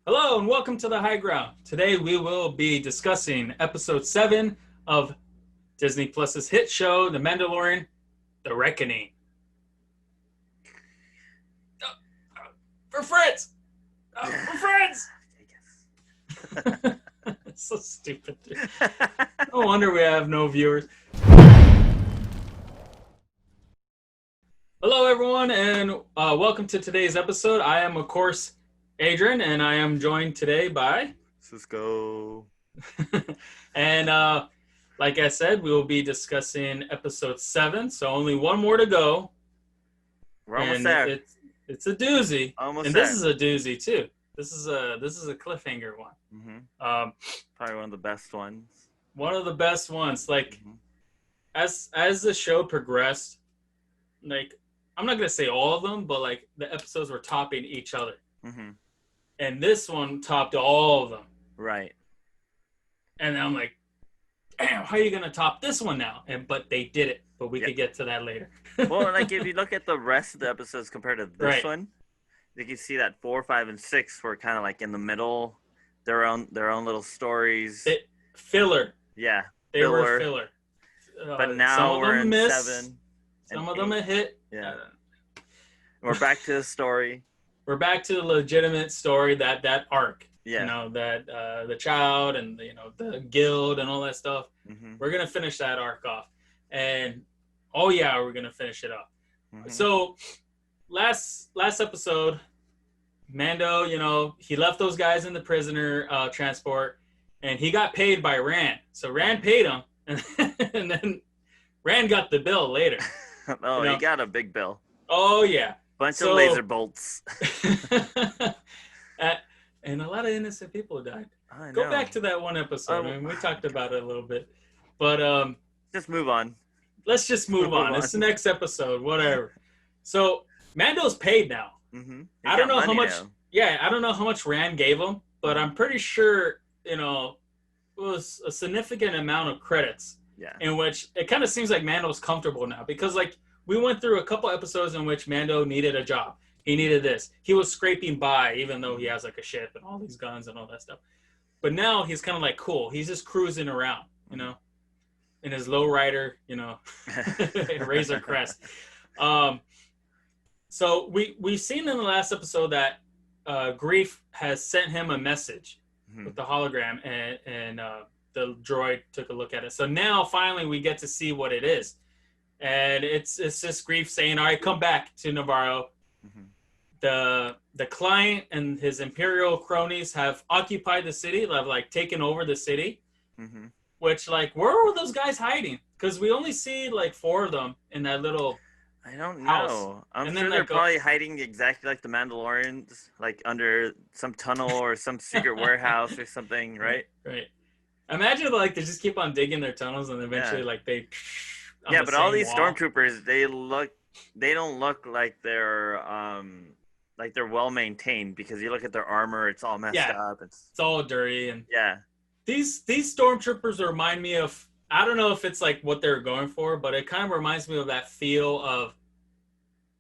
Hello and welcome to the Highground. Today we will be discussing episode 7 of Disney Plus's hit show, The Mandalorian, The Reckoning. For friends! For friends! It's so stupid, dude. No wonder we have no viewers. Hello everyone and welcome to today's episode. I am, of course, Adrian, and I am joined today by Cisco. and like I said, we will be discussing episode 7, so only one more to go. We're almost And there. It's a doozy, Almost and there. this is a doozy too. This is a cliffhanger one. Mm-hmm. Probably one of the best ones. One of the best ones. Like Mm-hmm. as the show progressed, like I'm not gonna say all of them, but like the episodes were topping each other. Mm-hmm. And this one topped all of them. Right. And I'm like, damn, how are you going to top this one now? But they did it. But we could get to that later. Well, like if you look at the rest of the episodes compared to this Right. one, you can see that 4, 5, and 6 were kind of like in the middle, their own little stories. Filler. Yeah. They were filler. But now some of we're them in miss, 7. Some of them a hit. Yeah. We're back to the story. We're back to the legitimate story, that arc. Yeah. You know, that the child and the guild and all that stuff. Mm-hmm. We're gonna finish that arc off. And oh yeah, we're gonna finish it off. Mm-hmm. So last episode, Mando, he left those guys in the prisoner transport, and he got paid by Rand. So Rand paid him, and then Rand got the bill later. Oh, he got a big bill. Oh yeah, Bunch of laser bolts. And a lot of innocent people died. I know. Go back to that one episode. I mean, we talked about it a little bit, but just move on. Let's just move on. It's the next episode, whatever. So Mando's paid now. Mm-hmm. I don't know how much. Now. Yeah, I don't know how much Rand gave him, but I'm pretty sure it was a significant amount of credits. Yeah. In which it kind of seems like Mando's comfortable now because like we went through a couple episodes in which Mando needed a job. He needed this. He was scraping by, even though he has like a ship and all these guns and all that stuff. But now he's kind of like cool. He's just cruising around, in his lowrider, Razor Crest. So we've seen in the last episode that Grief has sent him a message with the hologram, and the droid took a look at it. So now finally we get to see what it is, and it's just Grief saying, "All right, come back to Navarro." Mm-hmm. The client and his Imperial cronies have occupied the city, have like taken over the city. Mm-hmm. Which, like, where were those guys hiding? Because we only see like 4 of them in that little. I don't know. House. I'm And sure then, they're like, probably hiding exactly like the Mandalorians, like under some tunnel or some secret warehouse or something, right? Right. Imagine like they just keep on digging their tunnels and eventually like they. Yeah, but all these wall. stormtroopers, they don't look like they're well maintained because you look at their armor, it's all messed up. It's all dirty and yeah. These stormtroopers remind me of, I don't know if it's like what they're going for, but it kind of reminds me of that feel of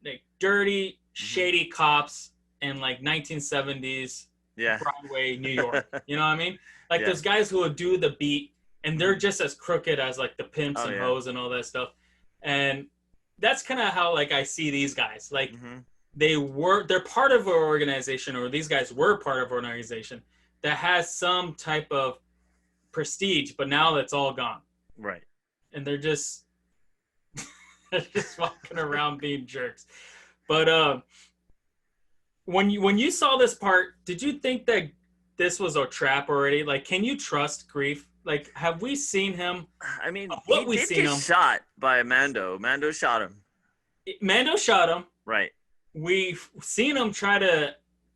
like dirty, shady cops in like 1970s Broadway, New York. You know what I mean? Like those guys who would do the beat and they're just as crooked as like the pimps and hoes and all that stuff. And that's kind of how like I see these guys. Like they're part of an organization, or these guys were part of an organization that has some type of prestige, but now that's all gone. Right. And they're just walking around being jerks. But when you saw this part, did you think that this was a trap already? Like, can you trust Grief? Like, have we seen him? I mean, he did get shot by Mando. Mando shot him. Mando shot him. Right. We've seen him try to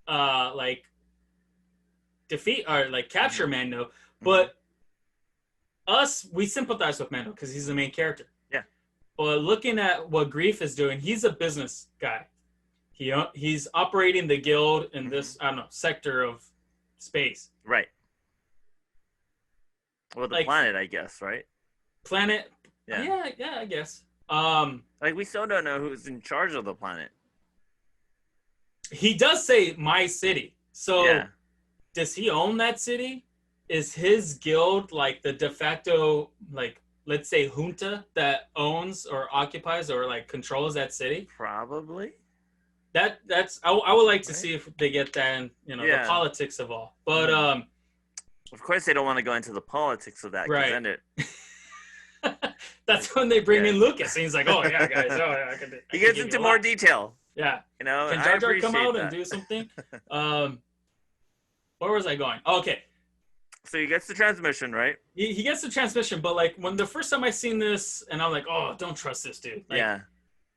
like defeat or like capture Mando, but we sympathize with Mando because he's the main character. Yeah. But looking at what Grief is doing, he's a business guy. He's operating the guild in this, I don't know, sector of space. Right. Well, the planet, I guess, right? Planet. Yeah. Yeah, I guess. Like we still don't know who's in charge of the planet. He does say my city. So does he own that city? Is his guild like the de facto, like, let's say, junta that owns or occupies or like controls that city? Probably. I would like to Right. see if they get that and the politics of all. But of course they don't want to go into the politics of that, right. Then it that's when they bring in Lucas and he's like, oh yeah guys, I can he gets into more detail. Yeah. You know, can Jar Jar come out and do something? Where was I going? Oh, okay. So he gets the transmission, right? He gets the transmission, but like when the first time I seen this, and I'm like, oh, don't trust this dude. Like,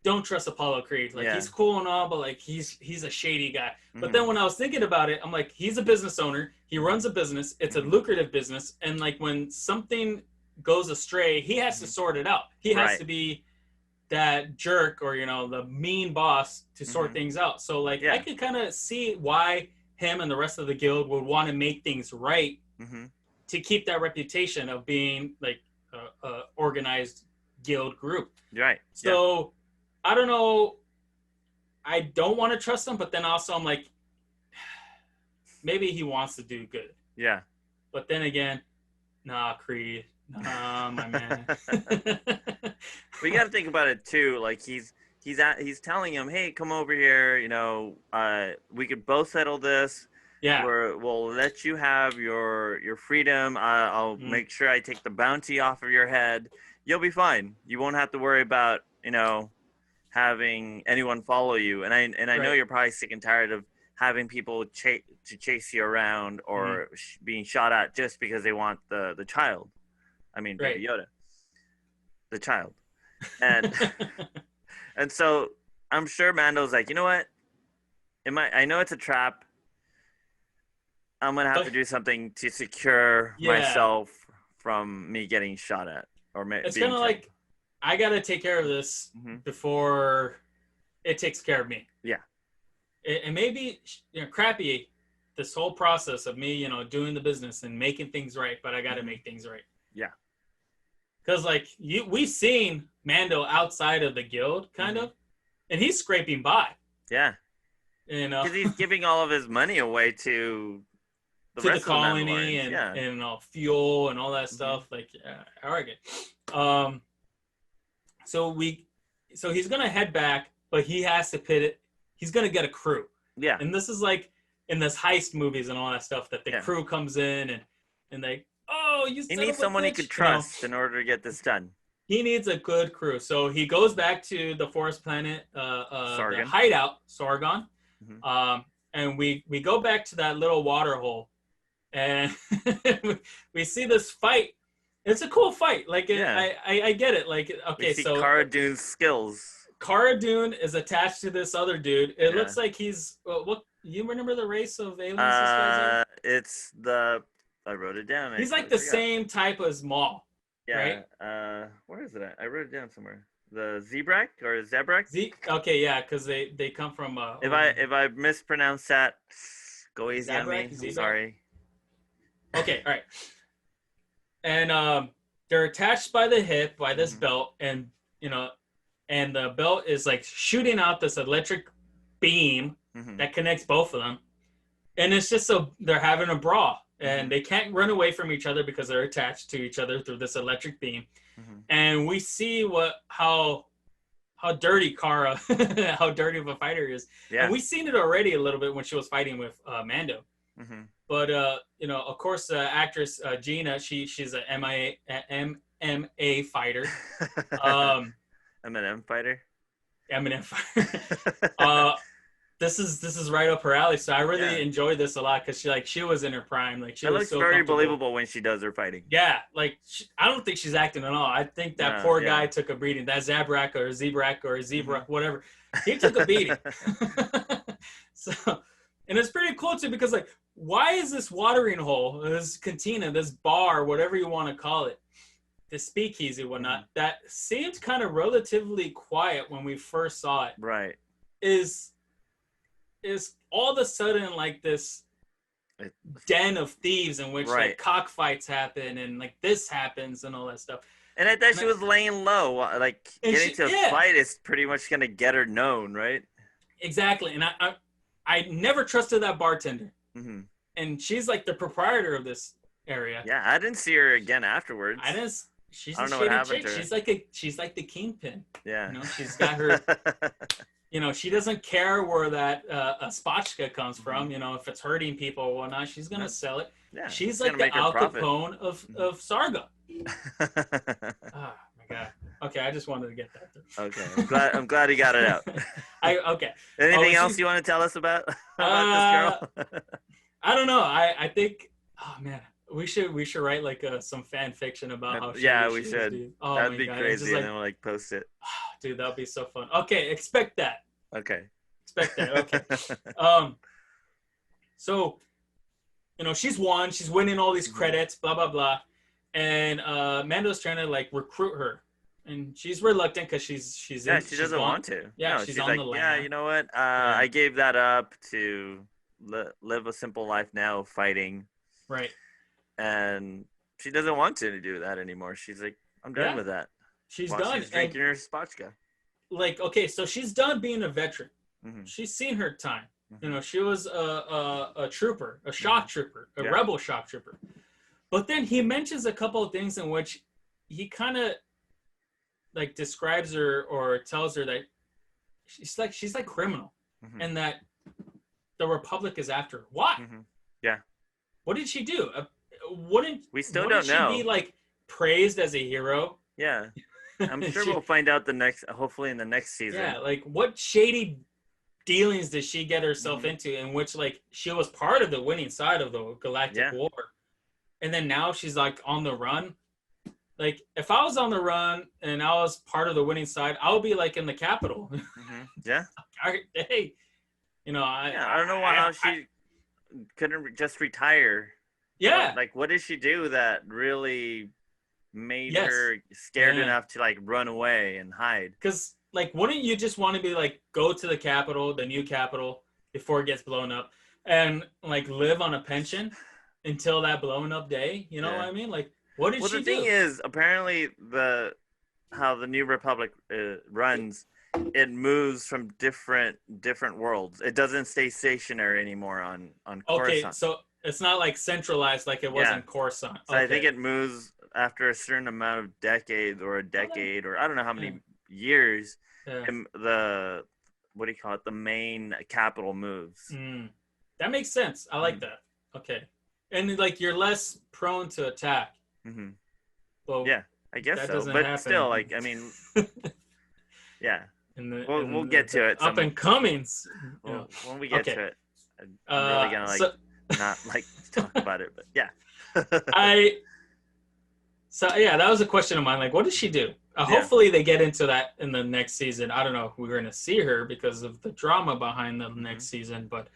don't trust Apollo Creed. Like he's cool and all, but like he's a shady guy. But then when I was thinking about it, I'm like, he's a business owner. He runs a business. It's a lucrative business, and like when something goes astray, he has to sort it out. He has to be that jerk or the mean boss to sort things out. So like I could kind of see why him and the rest of the guild would want to make things right to keep that reputation of being like a organized guild group. Right. So I don't know. I don't want to trust him, but then also I'm like, maybe he wants to do good. Yeah. But then again, nah, Creed. Nah, my man. We got to think about it too. Like he's telling him, hey, come over here. We could both settle this. Yeah. We'll let you have your freedom. I'll make sure I take the bounty off of your head. You'll be fine. You won't have to worry about having anyone follow you. And I know you're probably sick and tired of having people chase you around or being shot at just because they want the child. I mean, Baby Yoda, the child, and and so I'm sure Mando's like, you know what? I know it's a trap. I'm gonna have to do something to secure myself from me getting shot at it's kind of like I gotta take care of this before it takes care of me. Yeah, it may be crappy, this whole process of me doing the business and making things right, but I gotta make things right. Yeah, because like we've seen Mando outside of the guild kind of, and he's scraping by. Yeah, because he's giving all of his money away to the colony and fuel and all that stuff. Like, arrogant. So he's gonna head back, but he has to pit it. He's gonna get a crew. Yeah, and this is like in this heist movies and all that stuff that the crew comes in and they. Oh, he needs someone he could trust in order to get this done. He needs a good crew. So he goes back to the forest planet, the hideout, Sargon. And we go back to that little water hole. And we see this fight. It's a cool fight. Like, I get it. Like, okay, we see Cara Dune's skills. Cara Dune is attached to this other dude. It looks like he's... what? You remember the race of aliens this guy's are? It's the... I wrote it down. He's like the same type as Maul. Yeah. Right? Where is it at? I wrote it down somewhere. The Zebrak or Zebrak? Okay, yeah, because they come from. If I mispronounce that, go easy on me. I'm sorry. Okay, all right. And they're attached by the hip by this belt, and and the belt is like shooting out this electric beam that connects both of them, and it's just so they're having a brawl. And they can't run away from each other because they're attached to each other through this electric beam. And we see how dirty Cara, how dirty of a fighter he is. Yeah. And we've seen it already a little bit when she was fighting with Mando. But of course, the actress Gina, she's a MMA fighter. M&M fighter. M&M fighter. This is right up her alley, so I really enjoyed this a lot because she was in her prime. Like she looks so very believable when she does her fighting. Yeah, like I don't think she's acting at all. I think that poor guy took a beating. That Zabrak or Zebra, whatever, he took a beating. So, and it's pretty cool too because like, why is this watering hole, this cantina, this bar, whatever you want to call it, this speakeasy, whatnot, that seemed kind of relatively quiet when we first saw it. Right. Is all of a sudden like this den of thieves in which like cockfights happen and like this happens and all that stuff. And I thought she was laying low. Like getting to a fight is pretty much gonna get her known, right? Exactly. And I never trusted that bartender. and she's like the proprietor of this area. Yeah, I didn't see her again afterwards. She's I a don't know what shady happened chick. to her. She's like the kingpin. Yeah. You know, she's got her. You know, she doesn't care where that Esposito comes from. You know, if it's hurting people or whatnot, she's gonna sell it. Yeah, she's like the Al Capone of Sarga. Oh my god. Okay, I just wanted to get that through. Okay, I'm glad he got it out. Okay. Anything else you want to tell us about this girl? I don't know. I think. Oh man, we should write like some fan fiction about how. We should. Is, oh, that'd be crazy, and then we'll like post it. Oh, dude, that'd be so fun. Okay, expect that. Okay. Expect that. Okay. So, you know, she's winning all these credits, blah blah blah, and Mando's trying to like recruit her. And she's reluctant because she doesn't want to. Yeah, no, she's on like, the land. Yeah, you know what? I gave that up to live a simple life now, fighting. Right. And she doesn't want to do that anymore. She's like, I'm done with that. She's done. She's drinking her spotchka. Like, okay, so she's done being a veteran. Mm-hmm. She's seen her time. Mm-hmm. You know, she was a trooper, a shock trooper, a rebel shock trooper. But then he mentions a couple of things in which he kind of like describes her or tells her that she's like criminal, and that the Republic is after her. Why? Yeah. What did she do? We still don't know. She be like praised as a hero? Yeah. I'm sure we'll find out hopefully in the next season. Yeah, like what shady dealings did she get herself into in which like she was part of the winning side of the Galactic War, and then now she's like on the run. Like, if I was on the run and I was part of the winning side, I would be, like, in the Capitol. Yeah. Hey, you know, I don't know how she couldn't just retire. Yeah. What did she do that really made her scared enough to, like, run away and hide? Because, like, wouldn't you just want to be, like, go to the Capitol, the new Capitol, before it gets blown up, and, like, live on a pension until that blown up day? You know what I mean? Like, what did she do? Well, the thing is, apparently, how the New Republic runs, it moves from different worlds. It doesn't stay stationary anymore on Coruscant. Okay, so it's not like centralized like it was in Coruscant. So I think it moves after a certain amount of decades or or I don't know how many years. The what do you call it? The main capital moves. That makes sense. I like that. Okay, and like you're less prone to attack. Well, yeah, I guess so. But happen. Still, like, I mean, yeah. We'll get to it. Up and comings. When we get to it, I'm really gonna not like talk about it, but yeah. That was a question of mine. Like, what does she do? Hopefully, they get into that in the next season. I don't know if we're going to see her because of the drama behind the next season, but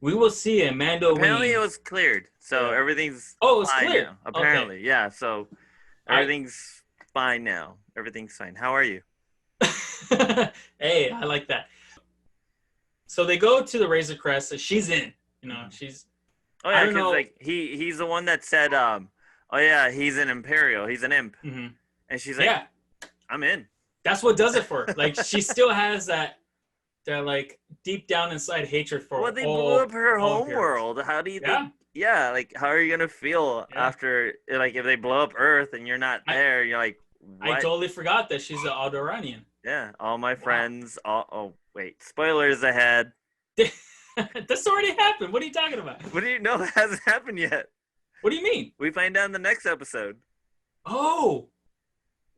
we will see a Mando. Apparently, it was cleared, so everything's it was cleared now. Apparently, yeah. So everything's fine now. Everything's fine. How are you? Hey, I like that. So they go to the Razor Crest. She's in. You know, she's. Oh yeah, because like he's the one that said, oh yeah, he's an Imperial. He's an imp. And she's like, I'm in. That's what does it for her. Like she still has that like deep down inside hatred for. Well, they blew up her home world. How do you think? Yeah, like how are you gonna feel after like if they blow up Earth and you're not there? You're like, what? I totally forgot that she's an Alderaanian. Yeah, all my friends. Oh wait, spoilers ahead. This already happened. What are you talking about? What do you know? That hasn't happened yet. What do you mean? We find out in the next episode. Oh.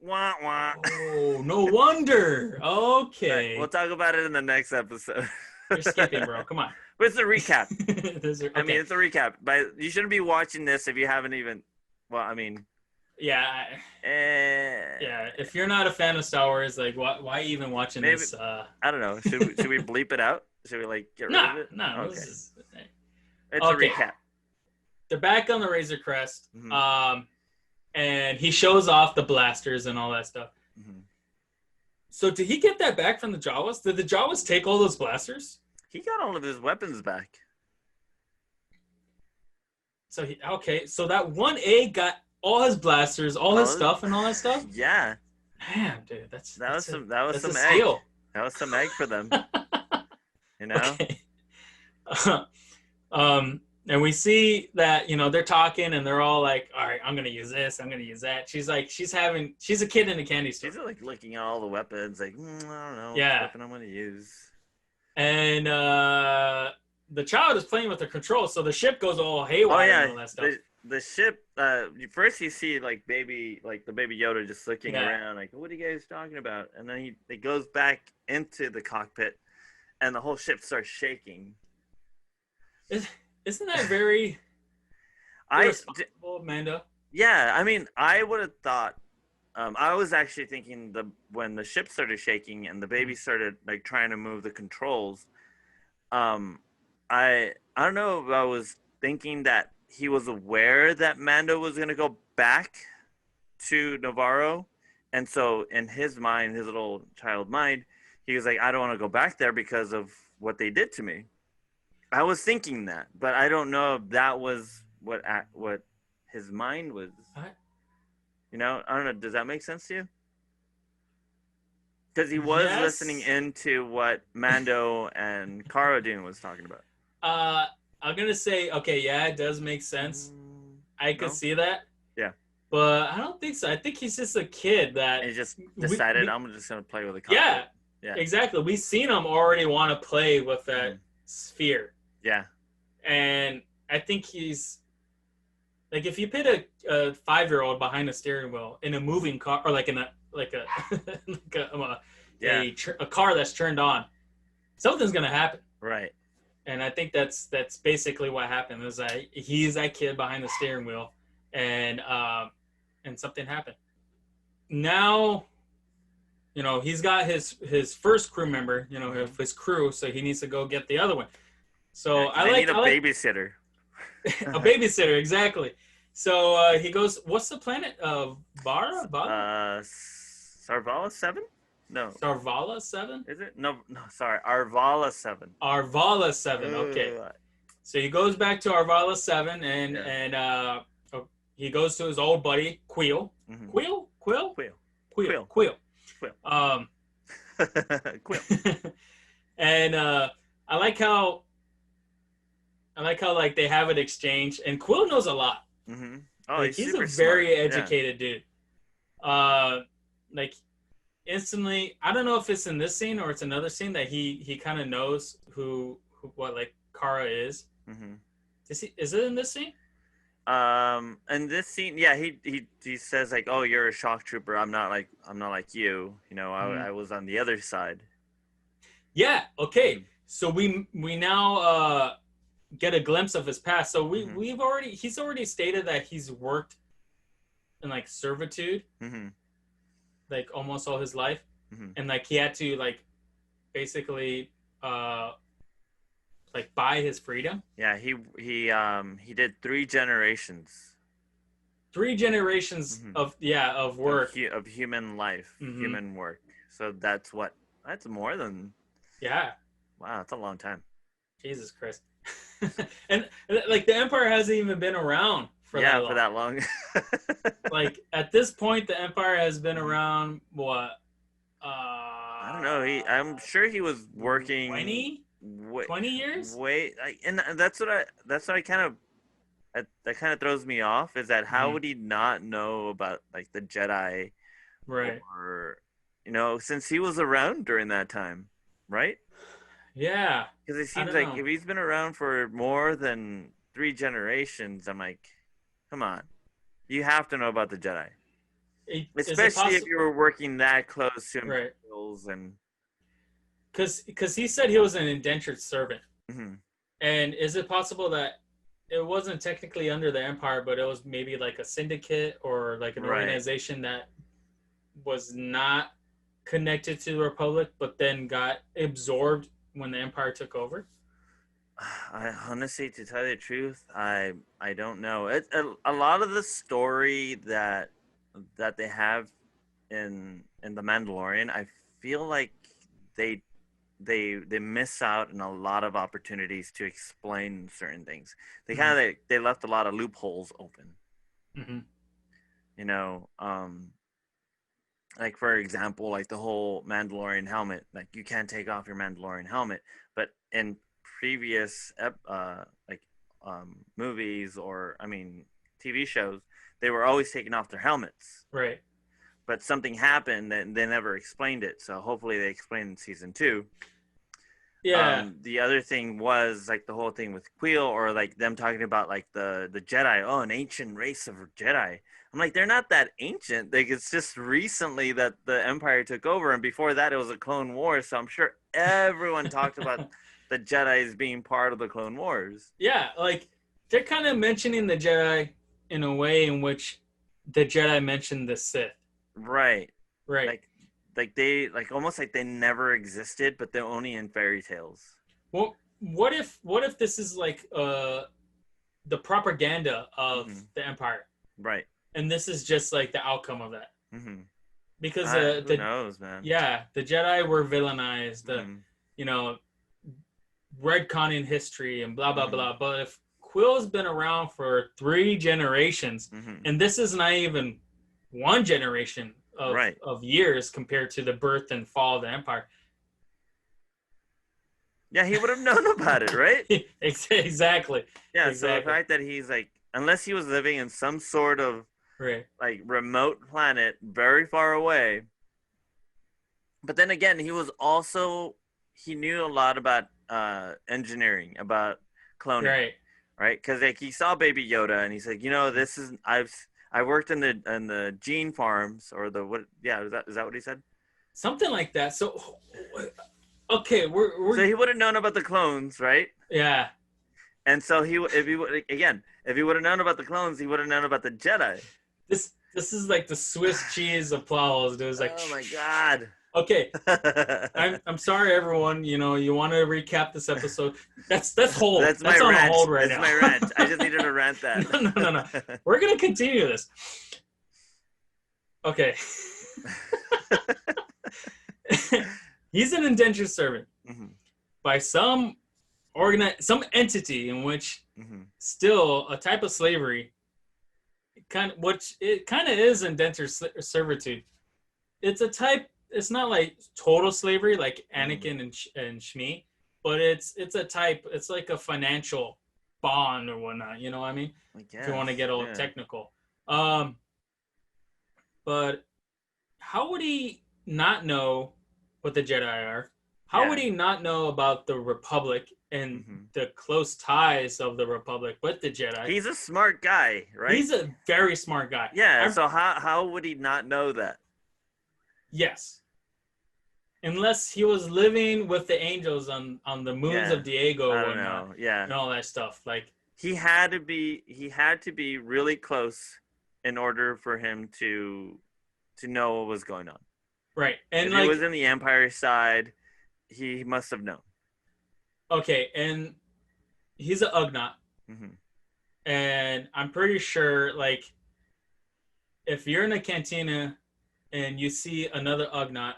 Wah, wah. Oh, no wonder. Okay. Right, we'll talk about it in the next episode. You're skipping, bro. Come on. But it's a recap. Okay. I mean, it's a recap. But you shouldn't be watching this if you haven't even. Well, I mean. Yeah. Yeah. If you're not a fan of Star Wars, like, why even watching this? I don't know. Should we bleep it out? Should we like get rid of it? No. Okay. It's a recap. They're back on the Razor Crest. And he shows off the blasters and all that stuff. So did he get that back from the Jawas? Did the Jawas take all those blasters? He got all of his weapons back. So so that 1A got all his blasters, all his stuff, and all that stuff. Yeah. Man, dude, that was some egg. Steal. That was some egg for them. You know. Okay. And we see that, they're talking and they're all like, all right, I'm going to use this. I'm going to use that. She's like, she's a kid in a candy store. She's like looking at all the weapons, like, I don't know what Yeah. weapon I'm going to use. And the child is playing with the controls. So the ship goes all haywire and all that stuff. The ship, first you see like the baby Yoda just looking around, like, what are you guys talking about? And then he goes back into the cockpit and the whole ship starts shaking. Isn't that very irresponsible of Mando? Yeah, I mean, I would have thought. I was actually thinking when the ship started shaking and the baby started like trying to move the controls. I don't know if I was thinking that he was aware that Mando was gonna go back to Navarro, and so in his mind, his little child mind, he was like, I don't want to go back there because of what they did to me. I was thinking that, but I don't know if that was what his mind was. I don't know. Does that make sense to you? Because he was listening into what Mando and Cara Dune was talking about. I'm gonna say, okay, yeah, it does make sense. I could see that. Yeah. But I don't think so. I think he's just a kid that he just decided I'm just gonna play with a cockpit. Yeah. Exactly. We've seen him already want to play with that sphere. Yeah. And I think he's like, if you put a 5-year-old behind a steering wheel in a moving car, or like in a car that's turned on, something's gonna happen. Right. And I think that's basically what happened. Is that he's that kid behind the steering wheel, and something happened. Now, he's got his first crew member, his crew, so he needs to go get the other one. So I need a babysitter. A babysitter, exactly. So he goes, what's the planet of Bara? Sarvala 7? No. Sarvala 7? Is it? No, sorry. Arvala 7. Arvala 7, okay. So he goes back to Arvala 7 and he goes to his old buddy, Quill. Mm-hmm. Quill. Quill. And I like how like they have an exchange, and Quill knows a lot. Mm-hmm. Oh, like, he's a very educated dude. Like instantly, I don't know if it's in this scene or it's another scene that he kind of knows what like Cara is. Mm-hmm. Is it in this scene? In this scene, yeah, he says like, "Oh, you're a shock trooper. I'm not like you. I was on the other side." Yeah. Okay. So we now get a glimpse of his past. So he's already stated that he's worked in like servitude, like almost all his life, and like he had to like basically like buy his freedom. Yeah, he did 3 generations. 3 generations of work of human life, human work. So that's more than. Yeah. Wow, that's a long time. Jesus Christ. And like the Empire hasn't even been around for that long. Like at this point, the Empire has been around what? I don't know. I'm sure he was working 20 years. And that's what I kind of that kind of throws me off, is that how would he not know about like the Jedi, right? Or since he was around during that time, right? Yeah, because it seems like if he's been around for more than 3 generations, I'm like, come on, you have to know about the Jedi, especially if you were working that close to Imperials, and because he said he was an indentured servant. Mm-hmm. And is it possible that it wasn't technically under the Empire, but it was maybe like a syndicate or like an organization that was not connected to the Republic, but then got absorbed when the Empire took over? I honestly, to tell you the truth, I don't know. A lot of the story that they have in the Mandalorian, I feel like they miss out on a lot of opportunities to explain certain things. They kind of they left a lot of loopholes open. Mm-hmm. Like for example, like the whole Mandalorian helmet, like you can't take off your Mandalorian helmet, but in previous like movies or TV shows, they were always taking off their helmets. Right. But something happened and they never explained it. So hopefully they explain in season 2. Yeah. The other thing was like the whole thing with Quill, or like them talking about like the Jedi. Oh, an ancient race of Jedi. I'm like, they're not that ancient. Like, it's just recently that the Empire took over, and before that it was a Clone Wars. So I'm sure everyone talked about the Jedi's being part of the Clone Wars. Yeah, like they're kind of mentioning the Jedi in a way in which the Jedi mentioned the Sith. Right. Right. Like they almost like they never existed, but they're only in fairy tales. Well, what if this is like the propaganda of the Empire? Right. And this is just like the outcome of that. Mm-hmm. Because who knows, man? Yeah, the Jedi were villainized, retconning history and blah blah blah. But if Quill's been around for 3 generations, and this is not even 1 generation of years compared to the birth and fall of the Empire. Yeah, he would have known about it, right? Exactly. Yeah, exactly. So the fact that he's like, unless he was living in some sort of like remote planet very far away. But then again, he knew a lot about engineering, about cloning. Right? Because like he saw Baby Yoda and he's like, this is I worked in the gene farms or the what? Yeah, is that what he said? Something like that. So, okay, we're so he would have known about the clones, right? Yeah. And so if he would have known about the clones, he would have known about the Jedi. This is like the Swiss cheese of plot holes, dude. It's like, oh my god. Okay, I'm sorry, everyone. You want to recap this episode? That's hold. That's on rant. Hold right now. That's my rant. I just needed to rant that. No. We're gonna continue this. Okay. He's an indentured servant by some entity in which still a type of slavery. It kind of is indentured servitude. It's a type. It's not like total slavery like Anakin and Shmi, but it's a type. It's like a financial bond or whatnot. You know what I mean? If you want to get all technical. But how would he not know what the Jedi are? How would he not know about the Republic and the close ties of the Republic with the Jedi? He's a smart guy, right? He's a very smart guy. Yeah. So how would he not know that? Yes. Unless he was living with the angels on the moons of Diego and all that stuff. Like he had to be really close in order for him to know what was going on. Right. And if he was in the Empire side, he must have known. Okay, and he's an Ugnaught. And I'm pretty sure like if you're in a cantina and you see another Ugnaught,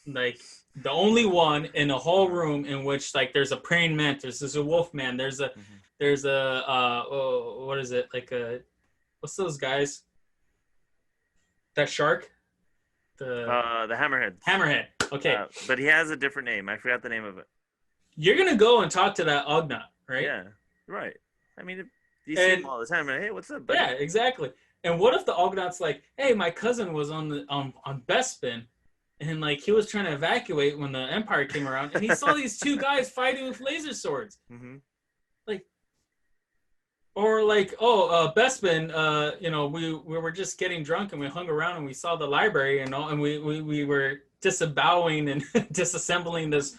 like the only one in a whole room in which like there's a praying mantis, there's a wolf man, there's a what is it, like what's those guys, that shark, the hammerhead. Okay, but he has a different name. I forgot the name of it. You're gonna go and talk to that Ugnaught, right? Yeah, right. I mean, you see him all the time. Hey, what's up, buddy? Yeah, exactly. And what if the Ugnaught's like, hey, my cousin was on Bespin, and like he was trying to evacuate when the Empire came around, and he saw these 2 guys fighting with laser swords. Like, or like, Bespin, we were just getting drunk and we hung around and we saw the library and all, and we were disembowling and disassembling this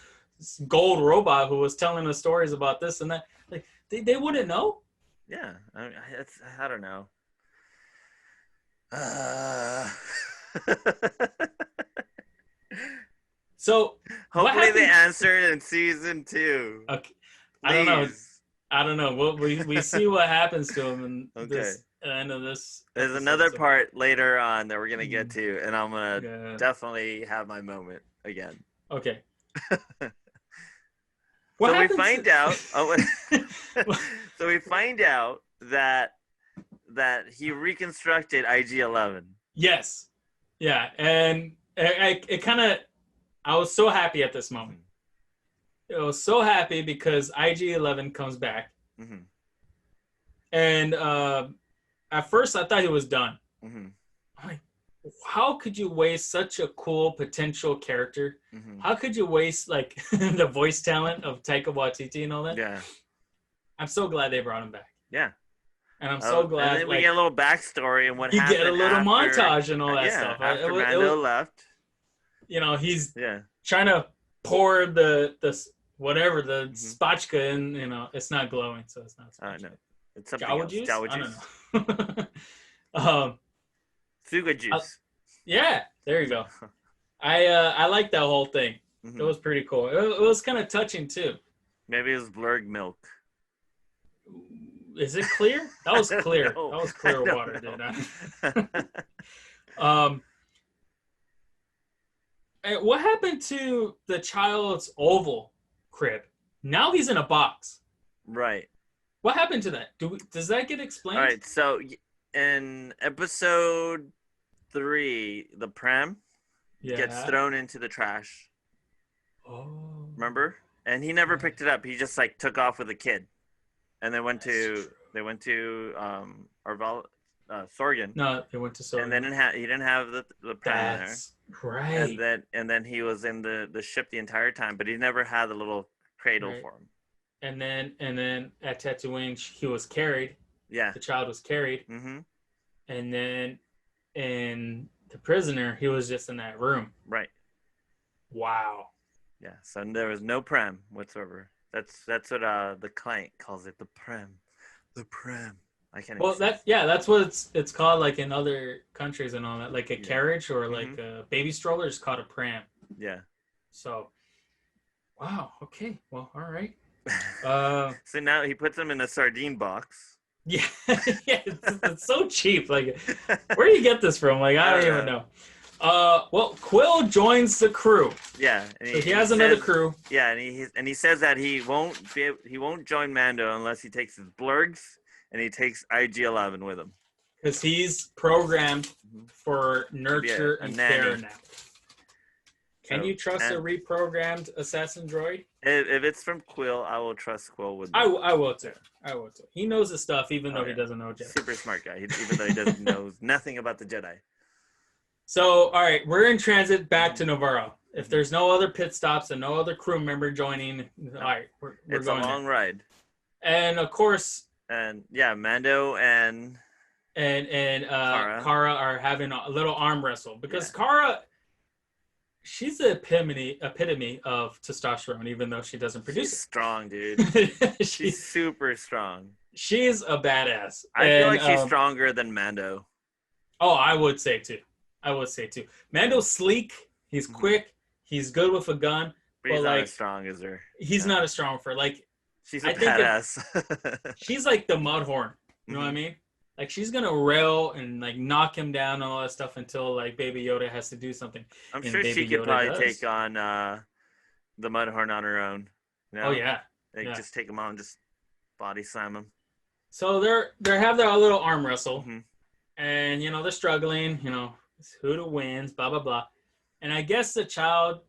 gold robot who was telling us stories about this and that. Like, they wouldn't know. Yeah, I don't know. So hopefully they answer it in season 2. Okay, I don't know. We see what happens to him in this end of this. There's another part later on that we're gonna get to, and I'm gonna definitely have my moment again. Okay. So we find out. So we find out that he reconstructed IG-11. Yes. Yeah, and I was so happy at this moment. I was so happy because IG-11 comes back, Mm-hmm. And at first, I thought he was done. Mm-hmm. I'm like, how could you waste such a cool potential character? Mm-hmm. How could you waste like the voice talent of Taika Waititi and all that? Yeah. I'm so glad they brought him back. Yeah. And I'm so glad. And then we get a little backstory and what you happened. Get a little after, montage and all that stuff. After Mando left. You know, he's Yeah. trying to pour the whatever the spatchka in. You know, it's not glowing, so it's not. No, it's something Jawa else. juice? Jawa I juice. don't know. Suga juice. Yeah, there you go. I like that whole thing. Mm-hmm. It was pretty cool. It was kind of touching too. Maybe it was blurred milk. Is it clear? That was clear. That was clear water, dude. What happened to the child's oval crib? Now he's in a box. Right. What happened to that? Does that get explained? All right. So in episode 3, the pram gets thrown into the trash. Oh. Remember? And he never picked it up. He just like took off with a kid, and they went to Sorgan. No, they went to Sorgan. And then he didn't have the pram there. Right. And then he was in the ship the entire time, but he never had the little cradle for him. And then at Tatooine he was carried. Yeah. The child was carried. Mm-hmm. And then in The Prisoner, he was just in that room. Right. Wow. Yeah. So there was no pram whatsoever. That's what the client calls it, the pram. The pram. I can't. Well, that's what it's called, like in other countries and all that. Like a carriage or like a baby stroller is called a pram. Yeah. So, wow. Okay. Well, all right. So now he puts them in a sardine box. Yeah, it's so cheap. Like, where do you get this from? Like, I don't even know. Well, Quill joins the crew. Yeah, and he has another crew. Yeah, and he says that he won't join Mando unless he takes his blurgs and he takes IG-11 with him. Because he's programmed for nurture and care now. Can you trust a reprogrammed assassin droid? If it's from Quill, I will trust Quill with. I will too. He knows his stuff, even though he doesn't know Jedi. Super smart guy, even though he doesn't know nothing about the Jedi. So, all right, we're in transit back to Navarro. If there's no other pit stops and no other crew member joining, all right, we're it's going. It's a long ride. And of course. And yeah, Mando and Cara are having a little arm wrestle because Cara. She's the epitome of testosterone, even though she doesn't produce She's it. Strong, dude. She's super strong. She's a badass. I feel like she's stronger than Mando. Oh, I would say too. Mando's sleek. He's quick. He's good with a gun. But he's not as strong as her. He's not as strong for like. She's a badass. She's like the Mudhorn. You know what I mean? Like, she's going to rail and, like, knock him down and all that stuff until, like, Baby Yoda has to do something. I'm sure she could probably take on the Mudhorn on her own. You know? Oh, yeah. Just take him on, just body slam him. So they have their little arm wrestle. Mm-hmm. And, you know, they're struggling. You know, who wins, blah, blah, blah. And I guess the child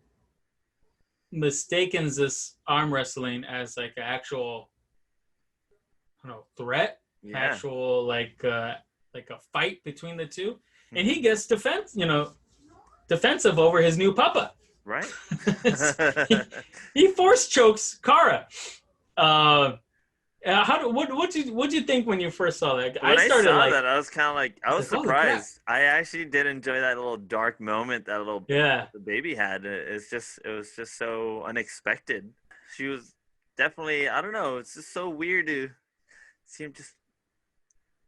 mistakes this arm wrestling as, like, an actual, I don't know, threat. Yeah. Actual like a fight between the two, and he gets defensive over his new papa. Right. he force chokes Cara. What did you think when you first saw that? When I saw that, I was kind of like I was surprised. I actually did enjoy that little dark moment that the baby had. It was just so unexpected. She was definitely, I don't know. It's just so weird to see him just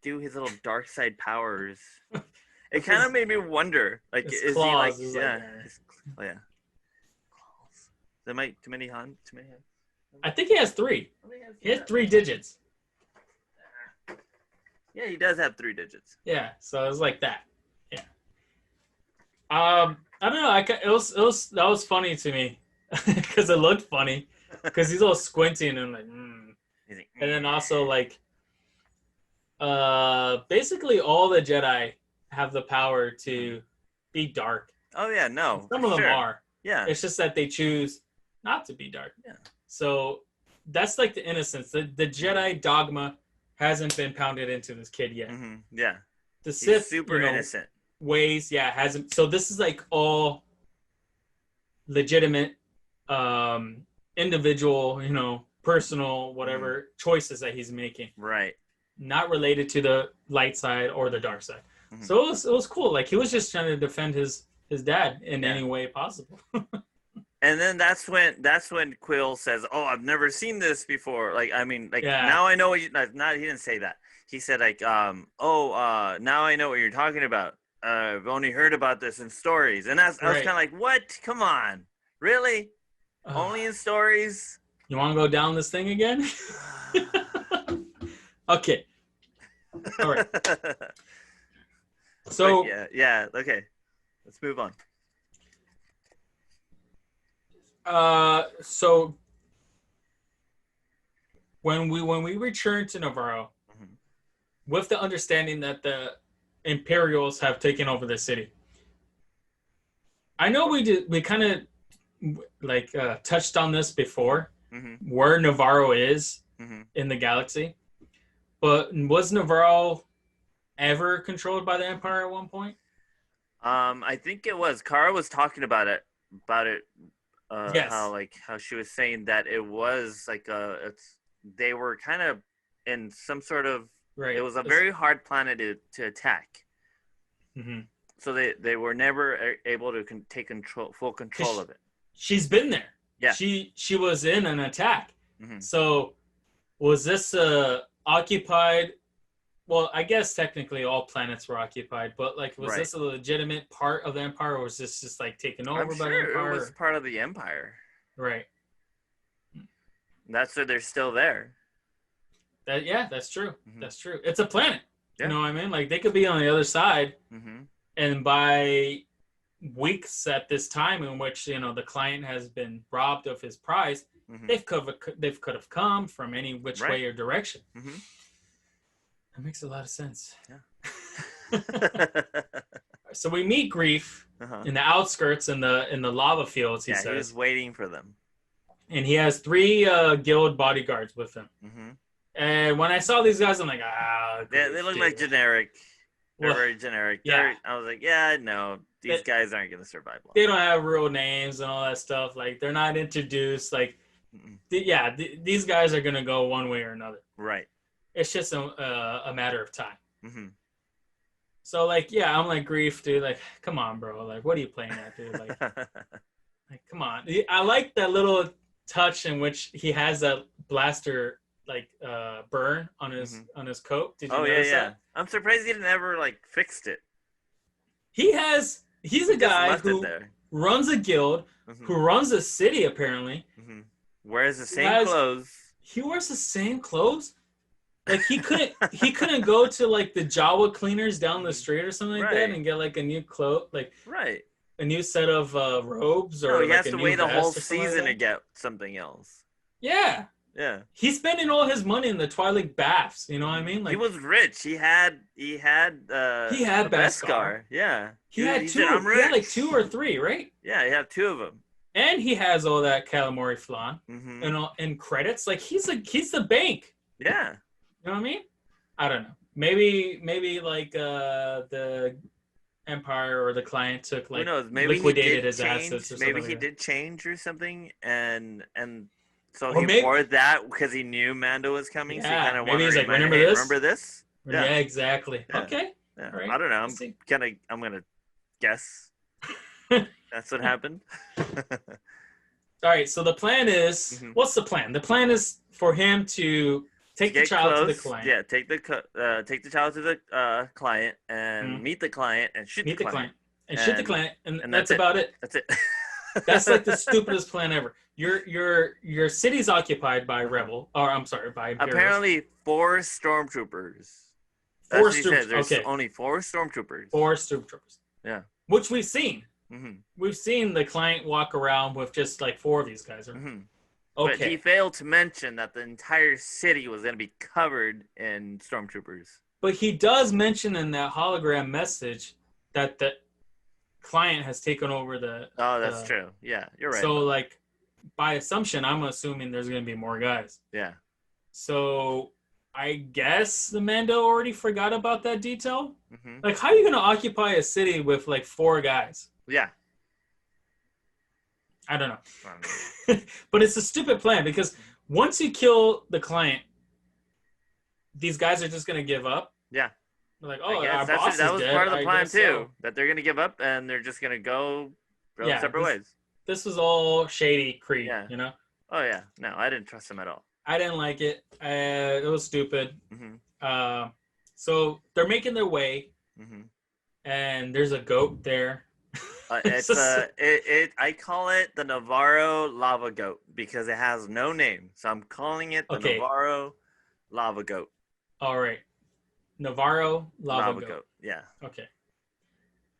do his little dark side powers. It kind of made me wonder, like, is claws, he like, claws. There might too many hands. I think he has 3. He has 3 digits. Yeah, he does have 3 digits. Yeah, so it was like that. Yeah. I don't know. That was funny to me because it looked funny because he's all squinting and like, and then also like. Basically all the Jedi have the power to be dark. Oh yeah, no. Some of them are. Yeah. It's just that they choose not to be dark. Yeah. So that's like the innocence. The Jedi dogma hasn't been pounded into this kid yet. Mm-hmm. Yeah. The Sith, super innocent ways, hasn't. So this is like all legitimate, individual, personal, whatever choices that he's making. Right. Not related to the light side or the dark side. Mm-hmm. So it was cool. Like he was just trying to defend his dad in any way possible. And then that's when Quill says, "Oh, I've never seen this before." Now I know what you. Not he didn't say that. He said now I know what you're talking about. I've only heard about this in stories, and I was kind of like, "What? Come on, really? Only in stories?" You want to go down this thing again? Okay. All right. So yeah. Okay. Let's move on. So when we return to Navarro, with the understanding that the Imperials have taken over the city, I know we kind of touched on this before, where Navarro is in the galaxy, but was Navarro ever controlled by the Empire at one point? I think it was. Kara was talking about it. Yes. How she was saying that it was they were kind of in some sort of it was a very hard planet to attack. Mm-hmm. So they were never able to take full control of it. She's been there. Yeah. She was in an attack. Mm-hmm. So was this occupied? Well, I guess technically all planets were occupied, but was this a legitimate part of the Empire, or was this just taken over by the Empire? It was part of the Empire. Right. That's why they're still there. That's true. Mm-hmm. That's true. It's a planet. Yeah. You know what I mean? They could be on the other side, and by weeks at this time in which the client has been robbed of his prize, they could have come from any which way or direction. Mm-hmm. That makes a lot of sense. Yeah. So we meet Grief in the outskirts in the lava fields. He says he was waiting for them, and he has 3 guild bodyguards with him. Mm-hmm. And when I saw these guys, I'm like, they look like generic. They're very generic. Yeah. I was like, no, these guys aren't going to survive long. They don't have real names and all that stuff. They're not introduced. These guys are going to go one way or another. Right. It's just a matter of time. Mm-hmm. So, I'm like, Grief, dude. Come on, bro. What are you playing at, dude? Come on. I like that little touch in which he has that blaster, burn on his coat. Did you notice that? I'm surprised he didn't ever, fixed it. He's a guy who runs a guild, who runs a city, apparently. Mm-hmm. Wears the same clothes. He wears the same clothes? He couldn't go to the Jawa cleaners down the street or something like that and get a new cloak, a new set of robes, or he has to wait a whole season to get something else. Yeah. Yeah. He's spending all his money in the Twilight baths. You know what I mean? He was rich. He had Beskar. Yeah. He had 2. He had 2 or 3, right? Yeah, he had 2 of them. And he has all that calamari flan and credits. He's the bank. Yeah. You know what I mean? I don't know. Maybe the Empire or the client took who knows? Maybe liquidated his change. assets or maybe something. He did change or something, and so he wore that because he knew Mando was coming. So he kind of wanted to remember this? Yeah, exactly. Yeah. Okay. Yeah. Right. I don't know. I'm gonna guess that's what happened. All right. So the plan is, what's the plan? The plan is for him to take the child to the client. Yeah, take the child to the client and meet the client and shoot the client. And shoot the client, and that's about it. That's it. That's the stupidest plan ever. Your city's occupied by by Imperials. Apparently 4 stormtroopers. 4 stormtroopers. There's only 4 stormtroopers. 4 stormtroopers. Yeah. Which we've seen. Mm-hmm. We've seen the client walk around with just 4 of these guys. Mm-hmm. Okay. But he failed to mention that the entire city was going to be covered in stormtroopers. But he does mention in that hologram message that the client has taken over the... Oh, that's true. Yeah, you're right. So, by assumption, I'm assuming there's going to be more guys. Yeah. So I guess the Mando already forgot about that detail. Mm-hmm. Like, how are you going to occupy a city with like 4 guys? Yeah. I don't know. But it's a stupid plan because once you kill the client, these guys are just going to give up. Yeah. They're like, oh, our boss is dead. That was part of the plan, too. So. That they're going to give up and they're just going to go separate ways. This was all shady creed, you know? Oh, yeah. No, I didn't trust them at all. I didn't like it. It was stupid. Mm-hmm. So they're making their way, and there's a goat there. I call it the Navarro lava goat because it has no name. So I'm calling it the Navarro lava goat. All right. Navarro lava goat. Yeah. Okay.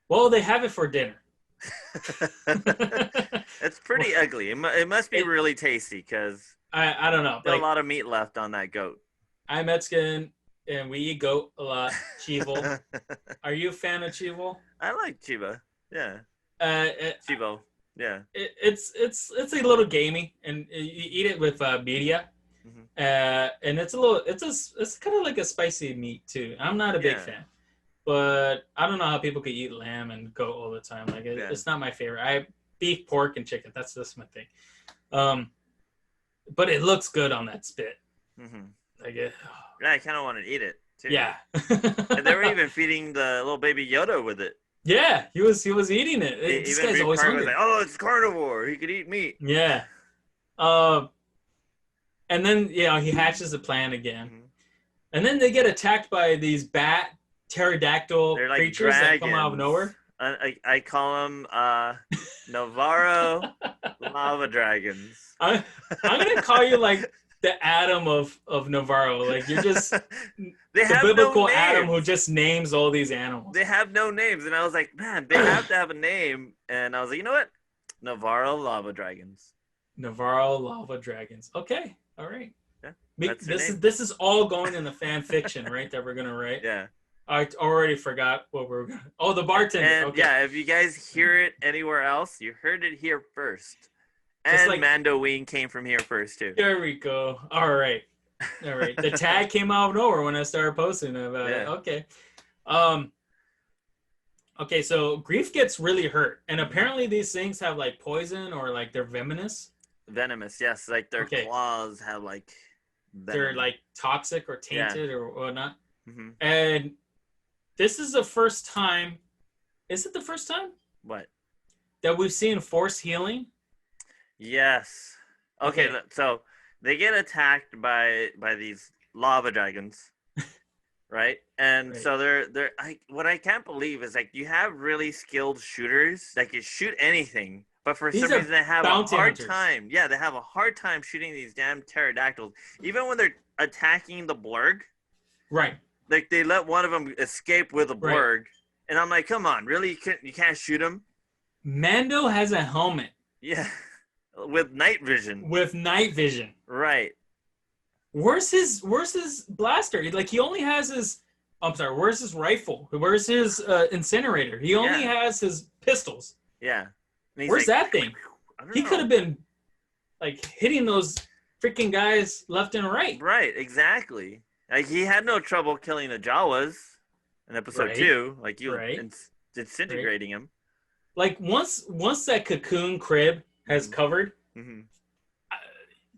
Well, they have it for dinner. It's pretty ugly. It must be really tasty because I don't know. There's a lot of meat left on that goat. I'm Mexican and we eat goat a lot. Chivo. Are you a fan of chivo? I like chivo. Yeah. Chivo. Yeah. It's a little gamey, and you eat it with media, and it's kind of like a spicy meat too. I'm not a big fan, but I don't know how people could eat lamb and goat all the time. Like it's not my favorite. Beef, pork, and chicken. That's just my thing. But it looks good on that spit. Like it. Yeah, I kind of want to eat it too. Yeah. And they were even feeding the little baby Yoda with it. Yeah, he was eating it. This guy's always hungry. Was like, oh, it's carnivore. He could eat meat. Yeah. And then he hatches a plan again, and then they get attacked by these pterodactyl creatures that come out of nowhere. I call them Navarro lava dragons. I'm gonna call you like the Adam of Navarro. Like you're just the biblical Adam who just names all these animals. They have no names, and I was like, man, they have to have a name. And I was like, you know what? Navarro lava dragons. Navarro lava dragons. Okay, all right. Yeah, this is all going in the fan fiction, right? That we're gonna write. Yeah. I already forgot what we were going to... Oh, the bartender. And okay. Yeah, if you guys hear it anywhere else, you heard it here first. And Mando Ween came from here first, too. There we go. All right. The tag came out of nowhere when I started posting about it. Okay. Okay, so Grief gets really hurt. And apparently these things have, like, poison or, like, they're venomous. Venomous, yes. Like, their claws have, like... venom. They're, like, toxic or tainted or whatnot. And... this is the first time. Is it the first time? What? That we've seen force healing? Yes. Okay. So they get attacked by these lava dragons, right? And so they're. What I can't believe is like you have really skilled shooters that can shoot anything, but for some reason they have a hard time. Yeah, they have a hard time shooting these damn pterodactyls, even when they're attacking the blurg. Right. Like they let one of them escape with a blurg, and I'm like, come on, really? You can't shoot him? Mando has a helmet. Yeah, with night vision. Right. Where's his blaster? Like he only has his. I'm sorry. Where's his rifle? Where's his incinerator? He only has his pistols. Yeah. Where's that thing? He could have been like hitting those freaking guys left and right. Right. Exactly. Like he had no trouble killing the Jawas in episode 2. Like you disintegrating him. Like once that cocoon crib has covered,